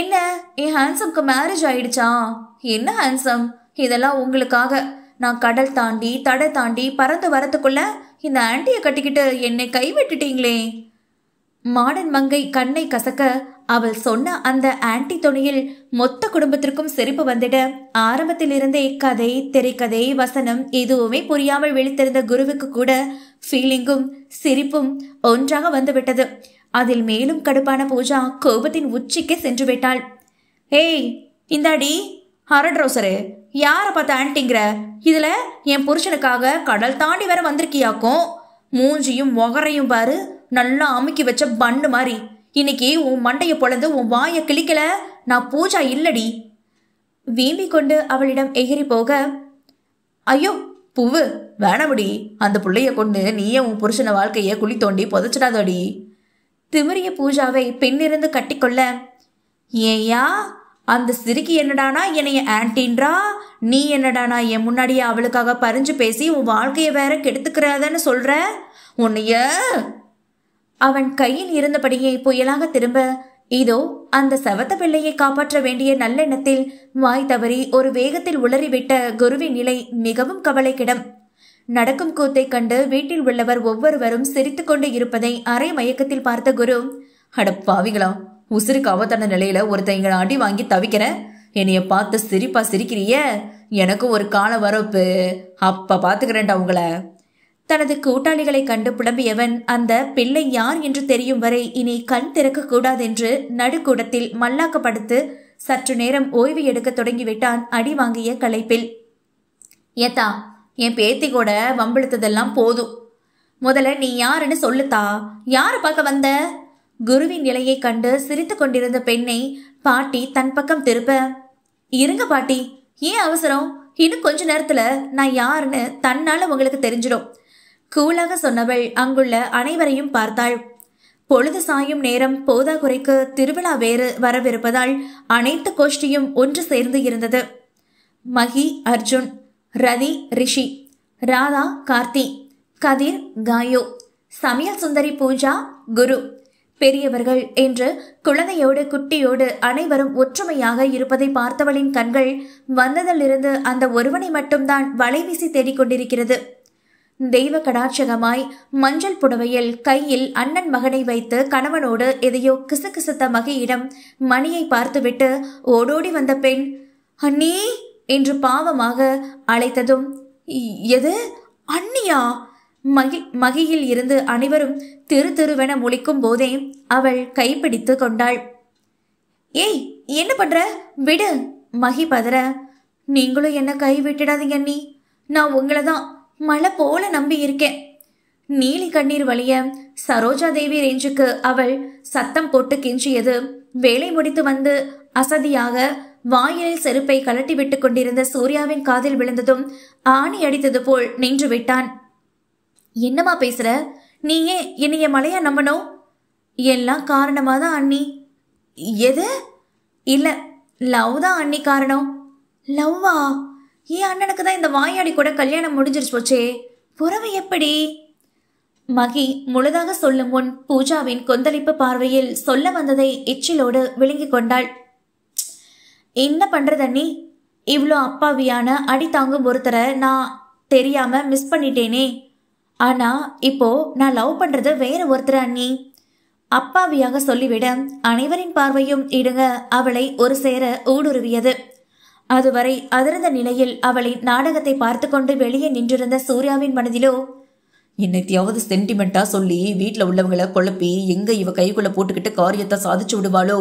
என்ன என் ஹேண்ட்ஸம்க்கு மேரேஜ் ஆயிடுச்சா? என்ன ஹேண்ட்ஸம், இதெல்லாம் உங்களுக்காக. நான் கடல் தாண்டி தடை தாண்டி பறந்து வரத்துக்குள்ள இந்த ஆண்டியை கட்டிக்கிட்டு என்னை கைவிட்டுட்டீங்களே. மாடன் மங்கை கண்ணை கசக்க அவள் சொன்ன அந்த ஆன்டி துணையில் மொத்த குடும்பத்திற்கும் சிரிப்பு வந்திட ஆரம்பத்திலிருந்தே கதை திரைக்கதை வசனம் எதுவுமே புரியாமல் விழித்திருந்த குருவுக்கு கூட ஃபீலிங்கும் சிரிப்பும் ஒன்றாக வந்துவிட்டது. அதில் மேலும் கடுப்பான பூஜா கோபத்தின் உச்சிக்கே சென்று விட்டாள். ஏய், இந்தாடி ஹரட்ரோசரு, யாரை பார்த்த ஆன்டிங்கிற? இதுல என் புருஷனுக்காக கடல் தாண்டி வேற வந்திருக்கியாக்கும். மூஞ்சியும் மொகரையும் பாரு, நல்லா அமுக்கி வச்ச பண்ணு மாதிரி. இன்னைக்கு உன் மண்டைய பொழந்து உன் வாயை கிளிக்கல, நான் பூஜா இல்லடி. வீம்பி கொண்டு அவளிடம் எகிரி போக, ஐயோ பூவு வேணாமடி, அந்த பிள்ளைய கொண்டு நீயே உன் புருஷன வாழ்க்கைய குழி தோண்டி புதைச்சிடாதடி. திமிரிய பூஜாவை பின்னிருந்து கட்டிக்கொள்ள, ஏயா அந்த சிரிக்கி என்னடானா என்னைய ஆன்டின்றா, நீ என்னடானா என் முன்னாடியே அவளுக்காக பறிஞ்சு பேசி உன் வாழ்க்கைய வேற கெடுத்துக்கிறாதன்னு சொல்ற உன்னைய. அவன் கையில் இருந்தபடியே புயலாக திரும்ப, இதோ அந்த செவத்த பிள்ளையை காப்பாற்ற வேண்டிய நல்லெண்ணத்தில் வாய் தவறி ஒரு வேகத்தில் உளறிவிட்ட குருவின் நிலை மிகவும் கவலைக்கிடம். நடக்கும் கூத்தை கண்டு வீட்டில் உள்ளவர் ஒவ்வொருவரும் சிரித்து கொண்டு இருப்பதை அரை மயக்கத்தில் பார்த்த குரு, அடப்பாவிகளா, உசுருக்கு அவத்தான நிலையில ஒருத்தங்க அடி வாங்கி தவிக்கிற என்னைய பார்த்து சிரிப்பா சிரிக்கிறிய, எனக்கும் ஒரு காலம் வரப்பு, அப்ப பாத்துக்கிறேன்டா உங்களை. தனது கூட்டாளிகளை கண்டு புலம்பியவன் அந்த பிள்ளை யார் என்று தெரியும் வரை இனி கண் திறக்க கூடாதென்று நடுக்கூடத்தில் மல்லாக்கப்படுத்து சற்று நேரம் ஓய்வு எடுக்க தொடங்கிவிட்டான் அடி வாங்கிய களைப்பில். ஏத்தா, என் பேத்தி கூட வம்பிழுத்ததெல்லாம் போதும். முதல்ல நீ யாருன்னு சொல்லுத்தா, யாரை பார்க்க வந்த? குருவின் நிலையை கண்டு சிரித்து கொண்டிருந்த பெண்ணை பாட்டி தன் பக்கம் திருப்ப, இருங்க பாட்டி, ஏன் அவசரம்? இன்னும் கொஞ்ச நேரத்துல நான் யாருன்னு தன்னால உங்களுக்கு தெரிஞ்சிடும். கூலாக சொன்னவள் அங்குள்ள அனைவரையும் பார்த்தாள். பொழுது சாயும் நேரம் போதாகுறைக்கு திருவிழா வேறு வரவிருப்பதால் அனைத்து கோஷ்டியும் ஒன்று சேர்ந்து இருந்தது. மகி அர்ஜுன், ரதி ரிஷி, ராதா கார்த்தி, கதிர் காயோ, சமையல் சுந்தரி பூஜா குரு, பெரியவர்கள் என்று குழந்தையோடு குட்டியோடு அனைவரும் ஒற்றுமையாக இருப்பதை பார்த்தவளின் கண்கள் வந்ததிலிருந்து அந்த ஒருவனை மட்டும்தான் வலைவீசி தேடிக்கொண்டிருக்கிறது. தெய்வ கடாட்சகமாய் மஞ்சள் புடவையில் கையில் அண்ணன் மகனை வைத்து கணவனோடு எதையோ கிசுகிசுத்த மகியிடம் மணியை பார்த்துவிட்டு ஓடோடி வந்த பெண் அண்ணி என்று பாவமாக அழைத்ததும், எது அண்ணியா? மகியில் இருந்து அனைவரும் திரு திருவென முழிக்கும் போதே அவள் கைப்பிடித்து கொண்டாள். ஏய், என்ன பண்ற? விடு. மகி பதற, நீங்களும் என்ன கை விட்டுடாதீங்க அண்ணி, நான் உங்களை தான் மழை போல நம்பி இருக்கேன். நீலி கண்ணீர் வழிய சரோஜா தேவி ரேஞ்சுக்கு அவள் சத்தம் போட்டு கெஞ்சியது வேலை முடித்து வந்து அசதியாக வாயிலில் செருப்பை கலட்டி விட்டு கொண்டிருந்த சூர்யாவின் காதில் விழுந்ததும் ஆணி அடித்தது போல் நின்று விட்டான். என்னமா பேசுற? நீயே என்னைய மழையா நம்பணும்? எல்லாம் காரணமா தான் அண்ணி. எது? இல்ல, லவ் தான் அண்ணி காரணம். லவ்வா? என் அண்ணனுக்கு தான் இந்த வாயாடி கூட கல்யாணம் முடிஞ்சிருச்சு போச்சே, புறவை எப்படி? மகி முழுதாக சொல்லும் முன் பூஜாவின் கொந்தளிப்பு பார்வையில் சொல்ல வந்ததை எச்சிலோடு விழுங்கிக் கொண்டாள். என்ன பண்றது அண்ணி, இவ்வளோ அப்பாவியான அடி தாங்கும் ஒருத்தரை நான் தெரியாம மிஸ் பண்ணிட்டேனே. ஆனா இப்போ நான் லவ் பண்றது வேற ஒருத்தர் அண்ணி. அப்பாவியாக சொல்லிவிட அனைவரின் பார்வையும் இடுங்க அவளை ஒரு சேர ஊடுருவியது. அதுவரை அதிர்ந்த நிலையில் அவளை நாடகத்தை பார்த்து கொண்டு வெளியே நின்றிருந்த சூர்யாவின் மனதிலோ, என்னத்தையாவது சென்டிமெண்டா சொல்லி வீட்டில் உள்ளவங்களை குழப்பி எங்க இவ கைக்குள்ள போட்டுக்கிட்டு காரியத்தை சாதிச்சு விடுவாளோ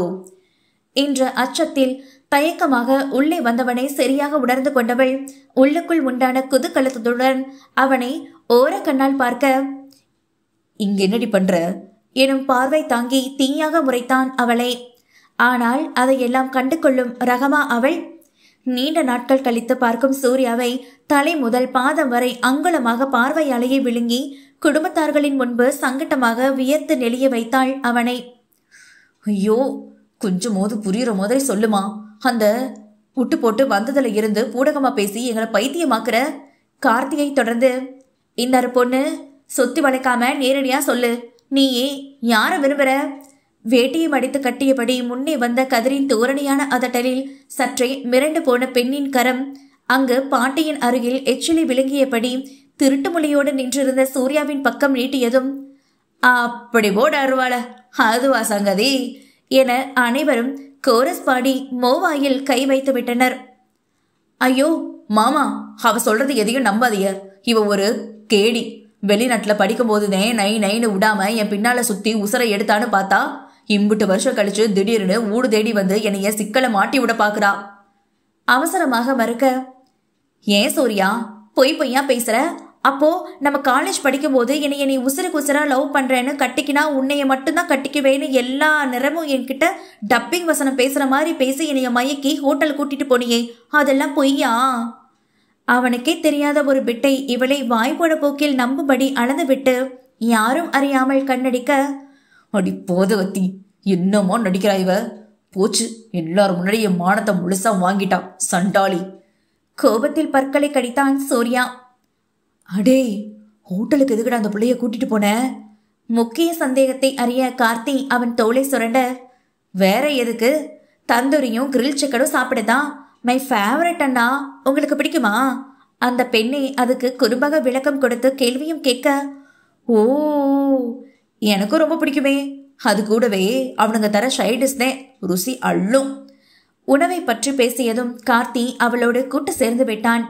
என்ற அச்சத்தில் தயக்கமாக உள்ளே வந்தவனை சரியாக உணர்ந்து கொண்டவள் உள்ளுக்குள் உண்டான குதூகலத்துடன் அவனை ஓர கண்ணால் பார்க்க, இங்க என்னடி பண்ற எனும் பார்வை தாங்கி தீயாக முறைத்தான் அவளை. ஆனால் அதையெல்லாம் கண்டு கொள்ளும் ரகமா அவள்? நீண்ட நாட்கள் கழித்து பார்க்கும் சூர்யாவை தலை முதல் பாதம் வரை அங்குலமாக பார்வையாலேயே விழுங்கி குடும்பத்தார்களின் முன்பு சங்கட்டமாக வியர்த்து நெளிய வைத்தாள் அவனை. ஐயோ, கொஞ்சமோது புரியுற மாதிரி சொல்லுமா. அந்த விட்டு போட்டு வந்ததுல இருந்து பூடகமா பேசி எங்களை பைத்தியமாக்குற. கார்த்திகை தொடர்ந்து, இந்த பொண்ணு சொத்தி வளைக்காம நேரடியா சொல்லு, நீயே யார விரும்புற? வேட்டியை மடித்து கட்டியபடி முன்னே வந்த கதிரின் தோரணையான அதட்டலில் சற்றே மிரண்டு போன பெண்ணின் கரம் அங்கு பாட்டியின் அருகில் எச்சிலை விழுங்கியபடி திருட்டு மொழியோடு நின்றிருந்த சூர்யாவின் பக்கம் நீட்டியதும், அப்படி போட அருவாள, அதுவா சங்கதி என அனைவரும் கோரஸ் பாடி மோவாயில் கை வைத்து விட்டனர். ஐயோ மாமா, அவ சொல்றது எதையும் நம்பாதீங்க. இவ ஒரு கேடி. வெளிநாட்டுல படிக்கும் போதுதே நைன்னு விடாம என் பின்னால சுத்தி உசரை எடுத்தான்னு பார்த்தா இம்புட்டு வருஷம் கழிச்சு திடீர்னு ஊடு தேடி வந்து என்னைய சிக்கலை மாட்டி விட பாக்குறா. அவசரமாக மறுக்க, ஏன் சூர்யா பொய்யா பேசுற? அப்போ நம்ம காலேஜ் படிக்கும் போது என்னைய நீ உசுருக்கு உசுரா லவ் பண்றேன்னு கட்டிக்கினா உன்னைய மட்டும்தான் கட்டிக்குவேன்னு எல்லா நேரமும் என்கிட்ட டப்பிங் வசனம் பேசுற மாதிரி பேசி என்னைய மயக்கி ஹோட்டல் கூட்டிட்டு போனியே, அதெல்லாம் பொய்யா? அவனுக்கே தெரியாத ஒரு பிட்டை இவளை வாய்ப்போட போக்கில் நம்பும்படி அளந்து விட்டு யாரும் அறியாமல் கண்ணடிக்க, அடி போதவத்தி, என்னமோ நடிக்கிறா இவ. போச்சு, எல்லாரும் முன்னாடி என் மானத்தை முழுசா வாங்கிட்டான் சண்டாளி. கோபத்தில் பற்களை கடித்தான் சூர்யா. அடே, ஹோட்டலுக்கு எதுக்கட அந்த பிள்ளைய கூட்டிட்டு போன? முக்கிய சந்தேகத்தை அறிய கார்த்தி அவன் தோளை சுரண்ட, வேற எதுக்கு? தந்தூரியும் கிரில் சிக்கனும் சாப்பிடுதான். மை ஃபேவரட் அண்ணா, உங்களுக்கு பிடிக்குமா? அந்த பெண்ணை அதுக்கு குறும்பாக விளக்கம் கொடுத்து கேள்வியும் கேட்க, ஓ எனக்கும் ரொம்ப பிடிக்குமே. அது கூடவே அவனுங்க தர ஷைடிஸ்னே ருசி அள்ளும். உணவை பற்றி பேசியதும் கார்த்தி அவளோடு கூட்டு சேர்ந்து விட்டான்.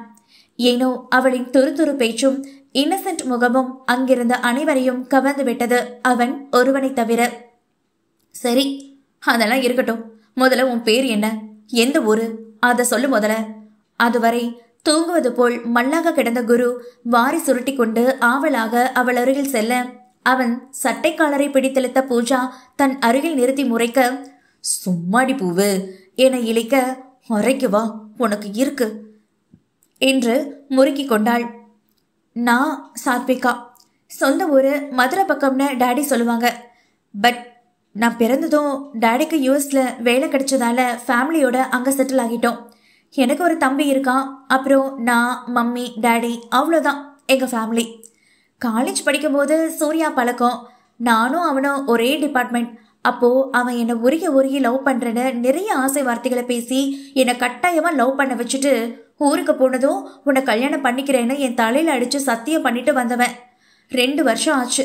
ஏனோ அவளின் துரு பேச்சும் இன்னசென்ட் முகமும் அங்கிருந்த அனைவரையும் கவர்ந்து விட்டது, அவன் ஒருவனை தவிர. சரி, அதெல்லாம் இருக்கட்டும். முதல்ல உன் பேர் என்ன, எந்த ஊரு, அதை சொல்லு முதல்ல. அதுவரை தூங்குவது போல் மல்லாக கிடந்த குரு வாரி சுருட்டி கொண்டு ஆவலாக அவள் அருகில் செல்ல, அவன் சட்டை காலரை பிடித்தெழுத்த பூஜா தன் அருகில் நிறுத்தி முறைக்க, சும்மாடி பூவு என இழைக்க, முறைக்கு வா, உனக்கு இருக்கு என்று முறுக்கி கொண்டாள். நான் சாத்விகா, சொந்த ஊரு மதுரை பக்கம்னு டாடி சொல்லுவாங்க. பட் நான் பிறந்ததும் டாடிக்கு யூஎஸ்ல வேலை கிடைச்சதால ஃபேமிலியோட அங்கே செட்டில் ஆகிட்டோம். எனக்கு ஒரு தம்பி இருக்கான். அப்புறம் நான், மம்மி, டாடி, அவ்வளோதான் எங்கள் ஃபேமிலி. காலேஜ் படிக்கும்போது சூர்யா பழக்கம். நானும் அவனும் ஒரே டிபார்ட்மெண்ட். அப்போது அவன் என்னை உருகி லவ் பண்ணுறேன்னு நிறைய ஆசை வார்த்தைகளை பேசி என்னை கட்டாயமாக லவ் பண்ண வச்சுட்டு ஊருக்கு போனதும் உன்னை கல்யாணம் பண்ணிக்கிறேன்னு என் தலையில் அடித்து சத்தியம் பண்ணிட்டு வந்தவன். 2 வருஷம் ஆச்சு.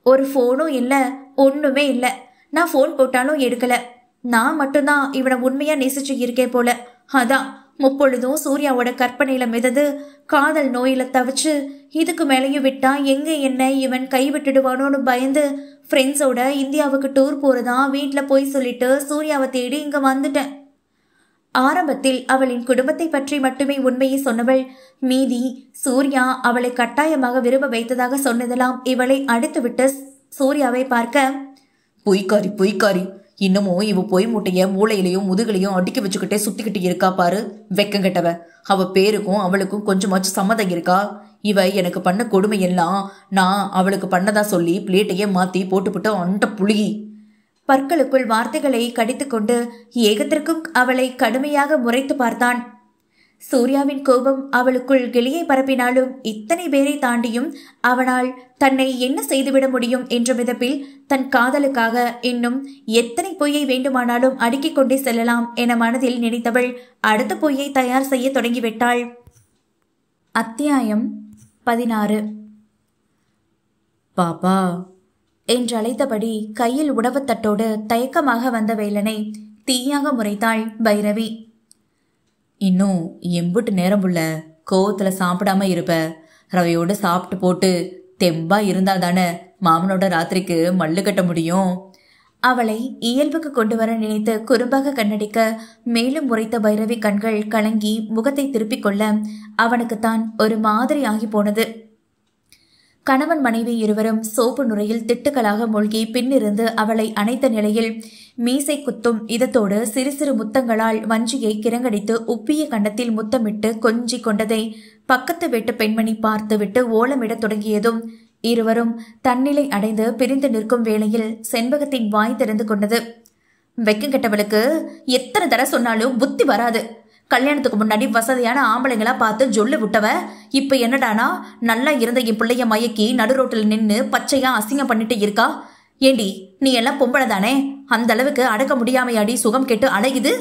ஒரு ஃபோனும் இல்லை, ஒன்றுமே இல்லை. நான் ஃபோன் போட்டாலும் எடுக்கலை. நான் மட்டும்தான் இவனை உண்மையாக நேசிச்சு இருக்கேன் போல. அதான் முப்பொழுதும் சூர்யாவோட கற்பனையில மிதந்து காதல் நோயில தவிச்சு இதுக்கு மேலேயும் விட்டா எங்க என்ன இவன் கை விட்டுடுவானோன்னு பயந்து ஃப்ரெண்ட்ஸோட இந்தியாவுக்கு டூர் போறதா வீட்டில் போய் சொல்லிட்டு சூர்யாவை தேடி இங்க வந்துட்டேன். ஆரம்பத்தில் அவளின் குடும்பத்தை பற்றி மட்டுமே உண்மையை சொன்னவள். மீதி சூர்யா அவளை கட்டாயமாக விரும்ப வைத்ததாக சொன்னதெல்லாம் இவளை அடித்துவிட்டு சூர்யாவை பார்க்க, பொய்க்காரி பொய்க்காரி, இன்னமும் இவ பொய் மூட்டைய மூளையிலையும் முதுகலையும் அடுக்கி வச்சுக்கிட்டே சுத்திக்கிட்டு இருக்கா பாரு, வெக்கங்கெட்டவ. அவ பேருக்கும் அவளுக்கும் கொஞ்சமாச்சும் சம்மதம் இருக்கா? இவ எனக்கு பண்ண கொடுமை எல்லாம் நான் அவளுக்கு பண்ணதா சொல்லி பிளேட்டையே மாத்தி போட்டுவிட்டு அண்ட புழுகி. பற்களுக்குள் வார்த்தைகளை கடித்துக்கொண்டு ஏகத்திற்கும் அவளை கடுமையாக முறைத்து பார்த்தான். சூர்யாவின் கோபம் அவளுக்குள் கிளியை பரப்பினாலும் இத்தனை பேரை தாண்டியும் அவனால் தன்னை என்ன செய்துவிட முடியும் என்ற மிதப்பில் தன் காதலுக்காக இன்னும் எத்தனை பொய்யை வேண்டுமானாலும் அடுக்கிக் கொண்டே செல்லலாம் என மனதில் நினைத்தவள் அடுத்த பொய்யை தயார் செய்ய தொடங்கிவிட்டாள். அத்தியாயம் 16. பாப்பா என்று அழைத்தபடி கையில் உணவுத்தட்டோடு தயக்கமாக வந்த வேலனை தீயாக முறைத்தாள் பைரவி. இன்னும் எம்புட்டு நேரம் புள்ள கோவத்துல சாப்பிடாம இருப்ப? ரவையோடு சாப்பிட்டு போட்டு தெம்பா இருந்தா தானே மாமனோட ராத்திரிக்கு மல்லு கட்ட முடியும். அவளை இயல்புக்கு கொண்டு வர நினைத்து குறும்பாக கண்ணடிக்க மேலும் முறைத்த பைரவி கண்கள் கலங்கி முகத்தை திருப்பிக் கொள்ள அவனுக்குத்தான் ஒரு மாதிரி ஆகி போனது. கணவன் மனைவி இருவரும் சோப்பு நுரையில் திட்டுக்களாக மூழ்கி பின்னிருந்து அவளை அணைத்த நிலையில் மீசை குத்தும் இதத்தோடு சிறு சிறு முத்தங்களால் வஞ்சியை கிறங்கடித்து உப்பிய கன்னத்தில் முத்தமிட்டு கொஞ்சி கொண்டதை பக்கத்து வீட்டு பெண்மணி பார்த்துவிட்டு ஓலமிடத் தொடங்கியதும் இருவரும் தன்னிலை அடைந்து பிரிந்து நிற்கும் வேளையில் செண்பகத்தின் வாய் திறந்து கொண்டது. வெக்கங்கெட்டவளுக்கு எத்தனை தடவை சொன்னாலும் புத்தி வராது. கல்யாணத்துக்கு முன்னாடி வசதியான ஆம்பளைங்களா பார்த்து ஜொல்லு விட்டவ இப்ப என்னடானா நல்லா இருந்த என் பிள்ளைய மயக்கி நடு ரோட்டில் நின்று பச்சையா அசிங்கம் பண்ணிட்டு இருக்கா. ஏண்டி நீ எல்லாம் பொம்பளை தானே, அந்த அளவுக்கு அடக்க முடியாமையாடி சுகம் கேட்டு அழகுது.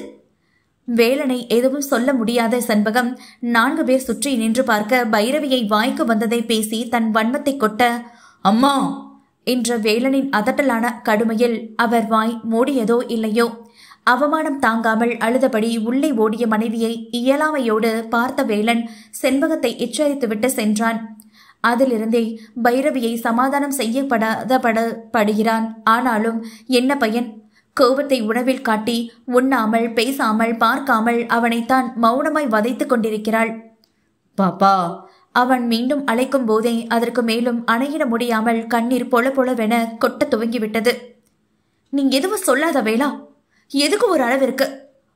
வேலனை எதுவும் சொல்ல முடியாத செண்பகம் 4 பேர் சுற்றி நின்று பார்க்க பைரவியை வாய்க்கு வந்ததை பேசி தன் வன்மத்தை கொட்ட, அம்மா என்ற வேலனின் அதட்டலான கடுமையில் அவர் வாய் மூடியதோ இல்லையோ அவமானம் தாங்காமல் அழுதபடி உள்ளே ஓடிய மனைவியை இயலாமையோடு பார்த்த வேலன் செண்பகத்தை எச்சரித்துவிட்டு சென்றான். அதிலிருந்தே பைரவியை சமாதானம் செய்யப்படுகிறான். ஆனாலும் என்ன பயன்? கோபத்தை உணவில் காட்டி உண்ணாமல் பேசாமல் பார்க்காமல் அவனைத்தான் மௌனமாய் வதைத்துக் கொண்டிருக்கிறாள். பாப்பா அவன் மீண்டும் அழைக்கும் போதே அதற்கு மேலும் அணையிட முடியாமல் கண்ணீர் பொல பொலவென கொட்ட துவங்கிவிட்டது. நீ எதுவும் சொல்லாத வேளா, எதுக்கு ஒரு அளவிற்கு?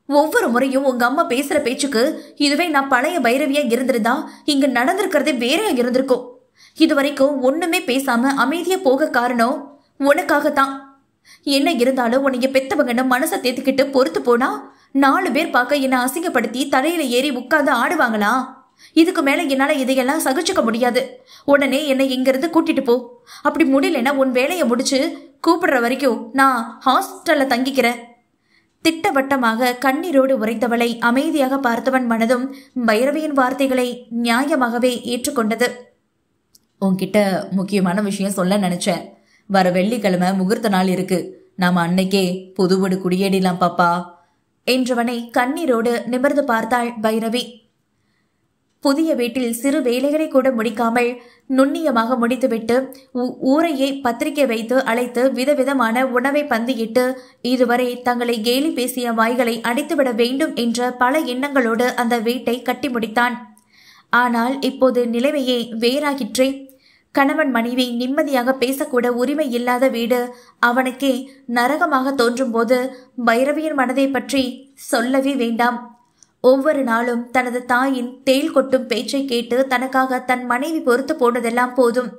ஒவ்வொரு முறையும் உங்க அம்மா பேசுற பேச்சுக்கு இதுவே நான் பழைய பைரவியா இருந்திருந்தா இங்க நடந்திருக்கிறதே வேறையா இருந்திருக்கும். இதுவரைக்கும் ஒண்ணுமே பேசாம அமைதியா போக காரணம் உனக்காகத்தான். என்ன இருந்தாலும் உன்னைய பெத்தவங்கன்னு மனசை தேத்திக்கிட்டு பொறுத்து போனா 4 பேர் பார்க்க என்னை அசிங்கப்படுத்தி தலையில ஏறி உட்கார்ந்து ஆடுவாங்களா? இதுக்கு மேல என்னால இதையெல்லாம் சகிச்சுக்க முடியாது. உடனே என்னை இங்கிருந்து கூட்டிட்டு போ. அப்படி முடியலன்னா உன் வேலையை முடிச்சு கூப்பிடுற வரைக்கும் நான் ஹாஸ்டல்ல தங்கிக்கிறேன். திட்டவட்டமாக கண்ணீரோடு உரைத்தவளை அமைதியாக பார்த்தவன் மனதும் பைரவியின் வார்த்தைகளை நியாயமாகவே ஏற்றுக்கொண்டது. உன்கிட்ட முக்கியமான விஷயம் சொல்ல நினைச்சேன். வர வெள்ளிக்கிழமை முகூர்த்த நாள் இருக்கு. நாம அன்னைக்கே புது வீடு குடியேறிடலாம் பாப்பா என்றவனை கண்ணீரோடு நிமிர்ந்து பார்த்தாள் பைரவி. புதிய வீட்டில் சிறு வேலைகளை கூட முடிக்காமல் நுண்ணியமாக முடித்துவிட்டு ஊரையே பத்திரிகை வைத்து அழைத்து விதவிதமான உணவை பந்தியிட்டு இதுவரை தங்களை கேலி பேசிய வாய்களை அடித்துவிட வேண்டும் என்ற பல எண்ணங்களோடு அந்த வீட்டை கட்டி முடித்தான். ஆனால் இப்போது நிலைமையே வேறாகிற்றே. கணவன் மனைவி நிம்மதியாக பேசக்கூட உரிமை இல்லாத வீடு அவனுக்கே நரகமாக தோன்றும் போது பைரவியின் மனதை பற்றி சொல்லவே வேண்டாம். ஒவ்வொரு நாளும் தனது தாயின் தேள் கொட்டும் பேச்சை கேட்டு தனக்காக தன் மனைவி பொறுத்து போனதெல்லாம் போதும்.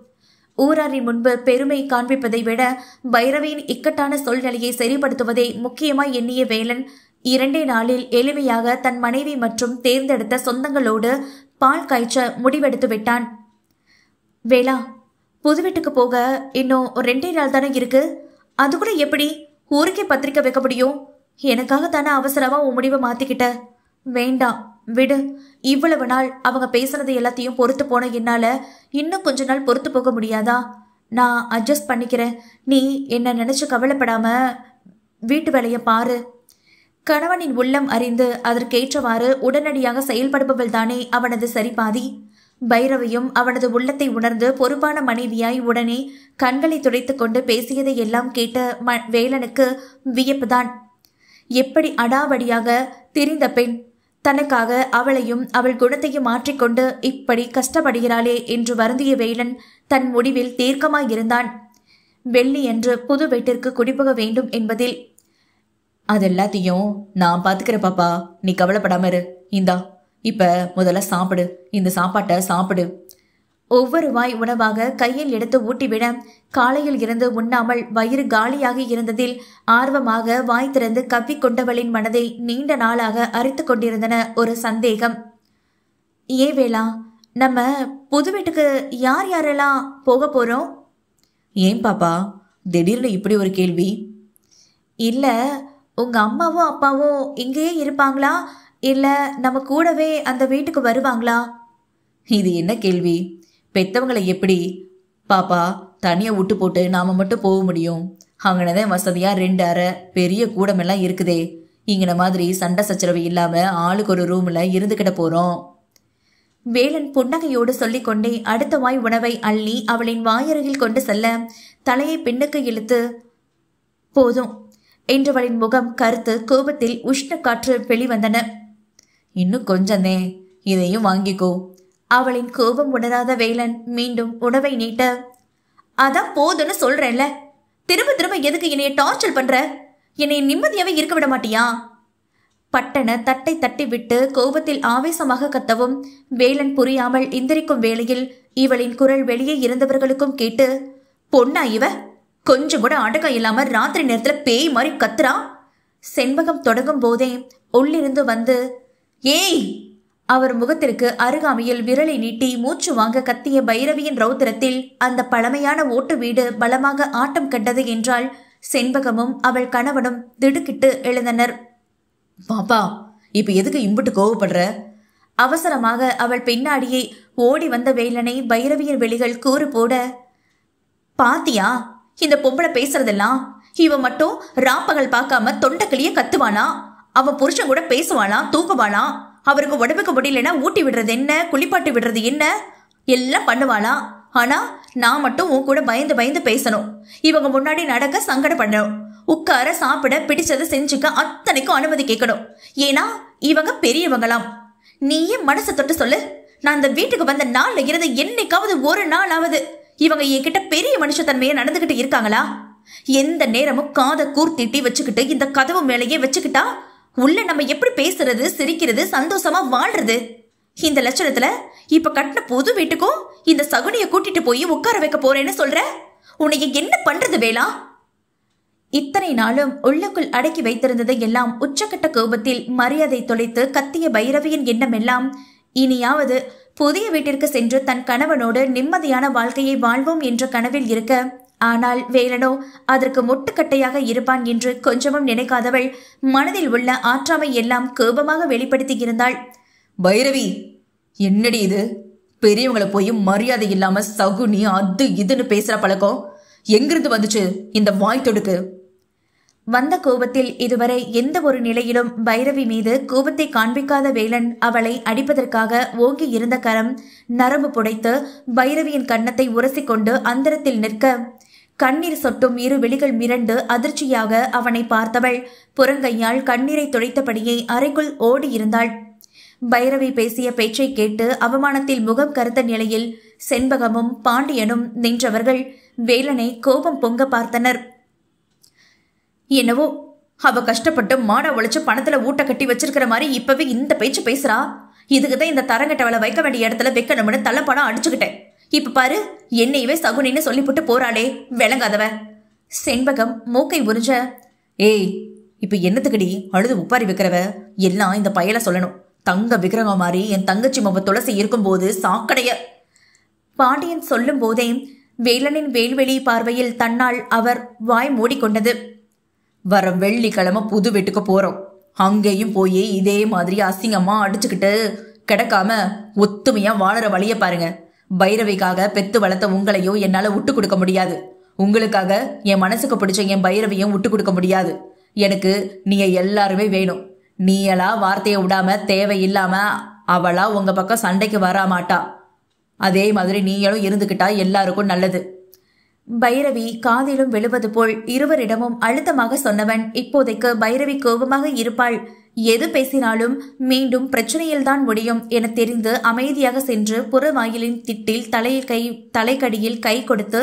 ஊராரின் முன்பு பெருமை காண்பிப்பதை விட பைரவியின் இக்கட்டான சூழ்நிலையை சரிப்படுத்துவதே முக்கியமாய் எண்ணிய வேலன் 2 நாளில் எளிமையாக தன் மனைவி மற்றும் தேர்ந்தெடுத்த சொந்தங்களோடு பால் காய்ச்ச முடிவெடுத்து விட்டான். வேளா, புது வீட்டுக்கு போக இன்னும் 2 நாள் தானே இருக்கு. அது கூட எப்படி ஊருக்கே பத்திரிக்கை வைக்க முடியும்? எனக்காக தானே அவசரமா உன் முடிவை மாத்திக்கிட்ட. வேண்டாம், விடு. இவ்வளவு நாள் அவங்க பேசுனது எல்லாத்தையும் பொறுத்து போன என்னால இன்னும் கொஞ்ச நாள் பொறுத்து போக முடியாதா? நான் அட்ஜஸ்ட் பண்ணிக்கிறேன். நீ என்ன நினைச்சு கவலைப்படாம வீட்டு வேலையை பாரு. கணவனின் உள்ளம் அறிந்து அதற்கேற்றவாறு உடனடியாக செயல்படுபவள் தானே அவனது சரிபாதி. பைரவியும் அவனது உள்ளத்தை உணர்ந்து பொறுப்பான மனைவியாய் உடனே கண்களை துடைத்துக் கொண்டு பேசியதை எல்லாம் கேட்ட வேலனுக்கு வியப்புதான். எப்படி அடாவடியாக திரிந்த பெண் தனக்காக அவளையும் அவள் குணத்தையும் மாற்றிக்கொண்டு இப்படி கஷ்டப்படுகிறாளே என்று வருந்திய வேலன் தன் முடிவில் தீர்க்கமாயிருந்தான். வெள்ளியன்று புது வீட்டிற்கு குடிபுக வேண்டும் என்பதில். அதெல்லாத்தையும் நான் பாத்துக்கிற பாப்பா, நீ கவலைப்படாம இரு. இந்தா இப்ப முதல்ல சாப்பிடு, இந்த சாப்பாட்டை சாப்பிடு. ஒவ்வொரு வாய் உணவாக கையில் எடுத்து ஊட்டிவிட காலையில் இருந்து உண்ணாமல் வயிறு காலியாகி இருந்ததில் ஆர்வமாக வாய் திறந்து கவ்விக்கொண்டவளின் மனதை நீண்ட நாளாக அரித்து கொண்டிருந்தன ஒரு சந்தேகம். ஏ வேளா, நம்ம புது வீட்டுக்கு யார் யாரெல்லாம் போக போறோம்? ஏன் பாப்பா திடீர்னு இப்படி ஒரு கேள்வி? இல்ல, உங்க அம்மாவும் அப்பாவும் இங்கேயே இருப்பாங்களா, இல்ல நம்ம கூடவே அந்த வீட்டுக்கு வருவாங்களா? இது என்ன கேள்வி? பெத்தவங்களை எப்படி பாப்பா தனியா விட்டு போட்டு நாம மட்டும் போக முடியும்? அங்கனதான் வசதியா 2 அறை பெரிய கூடமெல்லாம் இருக்குதே. இங்கன மாதிரி சண்டை சச்சரவு இல்லாம ஆளுக்கு ஒரு ரூம்ல இருந்துகிட்ட போறோம். வேலன் புன்னகையோடு சொல்லிக்கொண்டே அடுத்த வாய் உணவை அள்ளி அவளின் வாயருகில் கொண்டு செல்ல தலையை பின்னுக்கு இழுத்து போதும் என்றவளின் முகம் கருத்து கோபத்தில் உஷ்ண காற்று வெளிவந்தன. இன்னும் கொஞ்சந்தே, இதையும் வாங்கிக்கோ. அவளின் கோபம் உணராத வேலன் மீண்டும் உணவை நீட்ட, அதான் போதுன்னு சொல்றேன்ல, திரும்ப திரும்ப எதுக்கு என்னைய டார்ச்சர் பண்ற? என்னை நிம்மதியாவே இருக்க விட மாட்டியா? பட்டன தட்டை தட்டி விட்டு கோபத்தில் ஆவேசமாக கத்தவும் வேலன் புரியாமல் இந்திரிக்கும் வேளையில் இவளின் குரல் வெளியே இருந்தவர்களுக்கும் கேட்டு, பொண்ணா இவ? கொஞ்சம் கூட அடக்கம் இல்லாம ராத்திரி நேரத்துல பேய் மாதிரி கத்துறா. செண்பகம் தொடங்கும் போதே உள்ளிருந்து வந்து, ஏய்! அவர் முகத்திற்கு அருகாமையில் விரலை நீட்டி மூச்சு வாங்க கத்திய பைரவியின் ரௌத்திரத்தில் அந்த பழமையான ஓட்டு வீடு பலமாக ஆட்டம் கண்டது என்றால் செண்பகமும் அவள் கணவனும் திடுக்கிட்டு எழுந்தனர். பாப்பா இப்ப எதுக்கு இம்புட்டு கோவப்படுற? அவசரமாக அவள் பின்னாடியே ஓடி வந்த வேலனை பைரவியின் வெளிகள் கூறு போட, பாத்தியா இந்த பொம்பளை பேசுறதெல்லாம்? இவன் மட்டும் ராப்பகல் பார்க்காம தொண்டக்கிளிய கத்துவானா? அவன் புருஷன் கூட பேசுவானா, தூக்குவானா? அவருக்கு உடம்புக்கு முடியலன்னா ஊட்டி விடுறது என்ன, குளிப்பாட்டி விடுறது என்ன, எல்லாம் பண்ணுவாளா? ஆனா நான் மட்டும் உன் கூட பயந்து பயந்து பேசணும். இவங்க முன்னாடி நடக்க சங்கடம் பண்ணணும். உட்கார சாப்பிட பிடிச்சதை செஞ்சுக்க அத்தனைக்கும் அனுமதி கேட்கணும். ஏன்னா இவங்க பெரியவங்களாம். நீயே மனசை தொட்டு சொல்லு. நான் இந்த வீட்டுக்கு வந்த நாள்ல இருந்து என்னைக்காவது ஒரு நாளாவது இவங்க என்கிட்ட பெரிய மனுஷத்தன்மையை நடந்துகிட்டு இருக்காங்களா? எந்த நேரமும் காதை கூர்த்திட்டி வச்சுக்கிட்டு இந்த கதவு மேலேயே வச்சுக்கிட்டா உள்ள நம்ம எப்படி பேசுறது, சிரிக்கிறது, சந்தோஷமா வாழ்றது? இந்த லட்சணத்துல இப்ப கட்டின புது வீட்டுக்கும் இந்த சகுனிய கூட்டிட்டு போய் உட்கார வைக்க போறேன்னு சொல்ற? உன்னைய என்ன பண்றது வேளா? இத்தனை நாளும் உள்ளுக்குள் அடக்கி வைத்திருந்ததை எல்லாம் உச்சக்கட்ட கோபத்தில் மரியாதை தொலைத்து கத்திய பைரவியின் எண்ணம் எல்லாம் இனியாவது புதிய வீட்டிற்கு சென்று தன் கணவனோடு நிம்மதியான வாழ்க்கையை வாழ்வோம் என்ற கனவில் இருக்க, ஆனால் வேலனோ அதற்கு முட்டுக்கட்டையாக இருப்பான் என்று கொஞ்சமும் நினைக்காதவள் மனதில் உள்ள ஆற்றாமை எல்லாம் கோபமாக வெளிப்படுத்தி இருந்தாள். பைரவி, என்னடி இது? பெரியவங்களை போய் மரியாதை இல்லாம சகுனி அது இதுன்னு பேசுற பழக்கம் எங்கிருந்து வந்துச்சு இந்த வாய் தொடுக்கு? வந்த கோபத்தில் இதுவரை எந்த ஒரு நிலையிலும் பைரவி மீது கோபத்தை காண்பிக்காத வேலன் அவளை அடிப்பதற்காக ஓங்கி இருந்த கரம் நரம்பு புடைத்து பைரவியின் கன்னத்தை உரசிக்கொண்டு அந்தரத்தில் நிற்க, கண்ணீர் சொட்டும் இரு விழிகள் மிரண்டு அதிர்ச்சியாக அவனை பார்த்தவள் புறங்கையால் கண்ணீரை துடைத்தபடியே அறைக்குள் ஓடியிருந்தாள். பைரவி பேசிய பேச்சை கேட்டு அவமானத்தில் முகம் கருத்த நிலையில் செண்பகமும் பாண்டியனும் நின்றவர்கள் வேலனை கோபம் பொங்க பார்த்தனர். என்னவோ அவ கஷ்டப்பட்டு மாட உழைச்சு பணத்துல ஊட்ட கட்டி வச்சிருக்கிற மாதிரி இப்பவே இந்த பேச்சு பேசுறா. இதுக்குதான் இந்த தரங்கட்டவளை வைக்க வேண்டிய இடத்துல வைக்கணும்னு தள்ளப்படம் அடிச்சுக்கிட்டேன். இப்ப பாரு, என்னையவே சகுனின்னு சொல்லிவிட்டு போறாளே, விளங்காதவ. செண்பகம் மூக்கை உறிஞ்ச, ஏய் இப்ப என்னத்துக்கடி அழுது உப்பாரி வைக்கிறவ? எல்லாம் இந்த பயல சொல்லணும். தங்க விக்கிரகம் மாதிரி என் தங்கச்சி மொப துளசி இருக்கும்போது சாக்கடைய. பாண்டியன் சொல்லும் போதே வேலனின் வேல்வெளி பார்வையில் தன்னால் அவர் வாய் மூடிக்கொண்டது. வர வெள்ளிக்கிழமை புது வீட்டுக்கு போறோம். அங்கேயும் போய் இதே மாதிரி அசிங்கமா அடிச்சுக்கிட்டு கிடக்காம ஒத்துமையா வாழற வழிய பாருங்க. பைரவிக்காக பெத்து வளர்த்த உங்களையும் என்னால விட்டு கொடுக்க முடியாது. உங்களுக்காக என் மனசுக்கு பிடிச்ச என் பைரவியும் விட்டு கொடுக்க முடியாது. எனக்கு நீங்க எல்லாருமே வேணும். நீயெல்லாம் வார்த்தையை விடாம தேவையில்லாம அவளா உங்க பக்கம் சண்டைக்கு வர மாட்டா. அதே மாதிரி நீங்களும் இருந்துக்கிட்டா எல்லாருக்கும் நல்லது. பைரவி காதிலும் விழுவது போல் இருவரிடமும் அழுத்தமாக சொன்னவன் இப்போதைக்கு பைரவி கோபமாக இருப்பாள், எது பேசினாலும் மீண்டும் பிரச்சனையில்தான் முடியும் என தெரிந்து அமைதியாக சென்று புறவாயிலின் திட்டில் தலைக்கடியில் கை கொடுத்து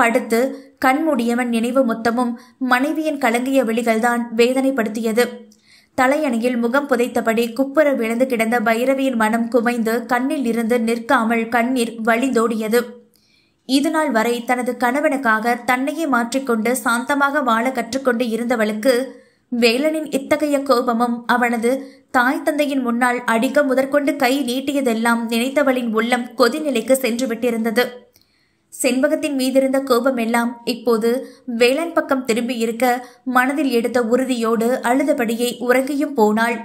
படுத்து கண்மூடியவன் நினைவு மொத்தமும் மனைவியின் கலங்கிய விழிகள்தான் வேதனைப்படுத்தியது. தலையணையில் முகம் புதைத்தபடி குப்புற விழுந்து கிடந்த பைரவியின் மனம் குமைந்து கண்ணில் இருந்து நிற்காமல் கண்ணீர் வழிந்தோடியது. இதுநாள் வரை தனது கணவனுக்காக தன்னையே மாற்றிக்கொண்டு சாந்தமாக வாழ கற்றுக்கொண்டு இருந்தவளுக்கு வேலனின் இத்தகைய கோபமும் அவனது தாய் தந்தையின் முன்னால் அடிக்க முதற்கொண்டு கை நீட்டியதெல்லாம் நினைத்தவளின் உள்ளம் கொதிநிலைக்கு சென்று விட்டிருந்தது. செண்பகத்தின் மீதிருந்த கோபமெல்லாம் இப்போது வேலன் பக்கம் திரும்பி இருக்க மனதில் எடுத்த உறுதியோடு அழுதபடியே உறங்கியும் போனாள்.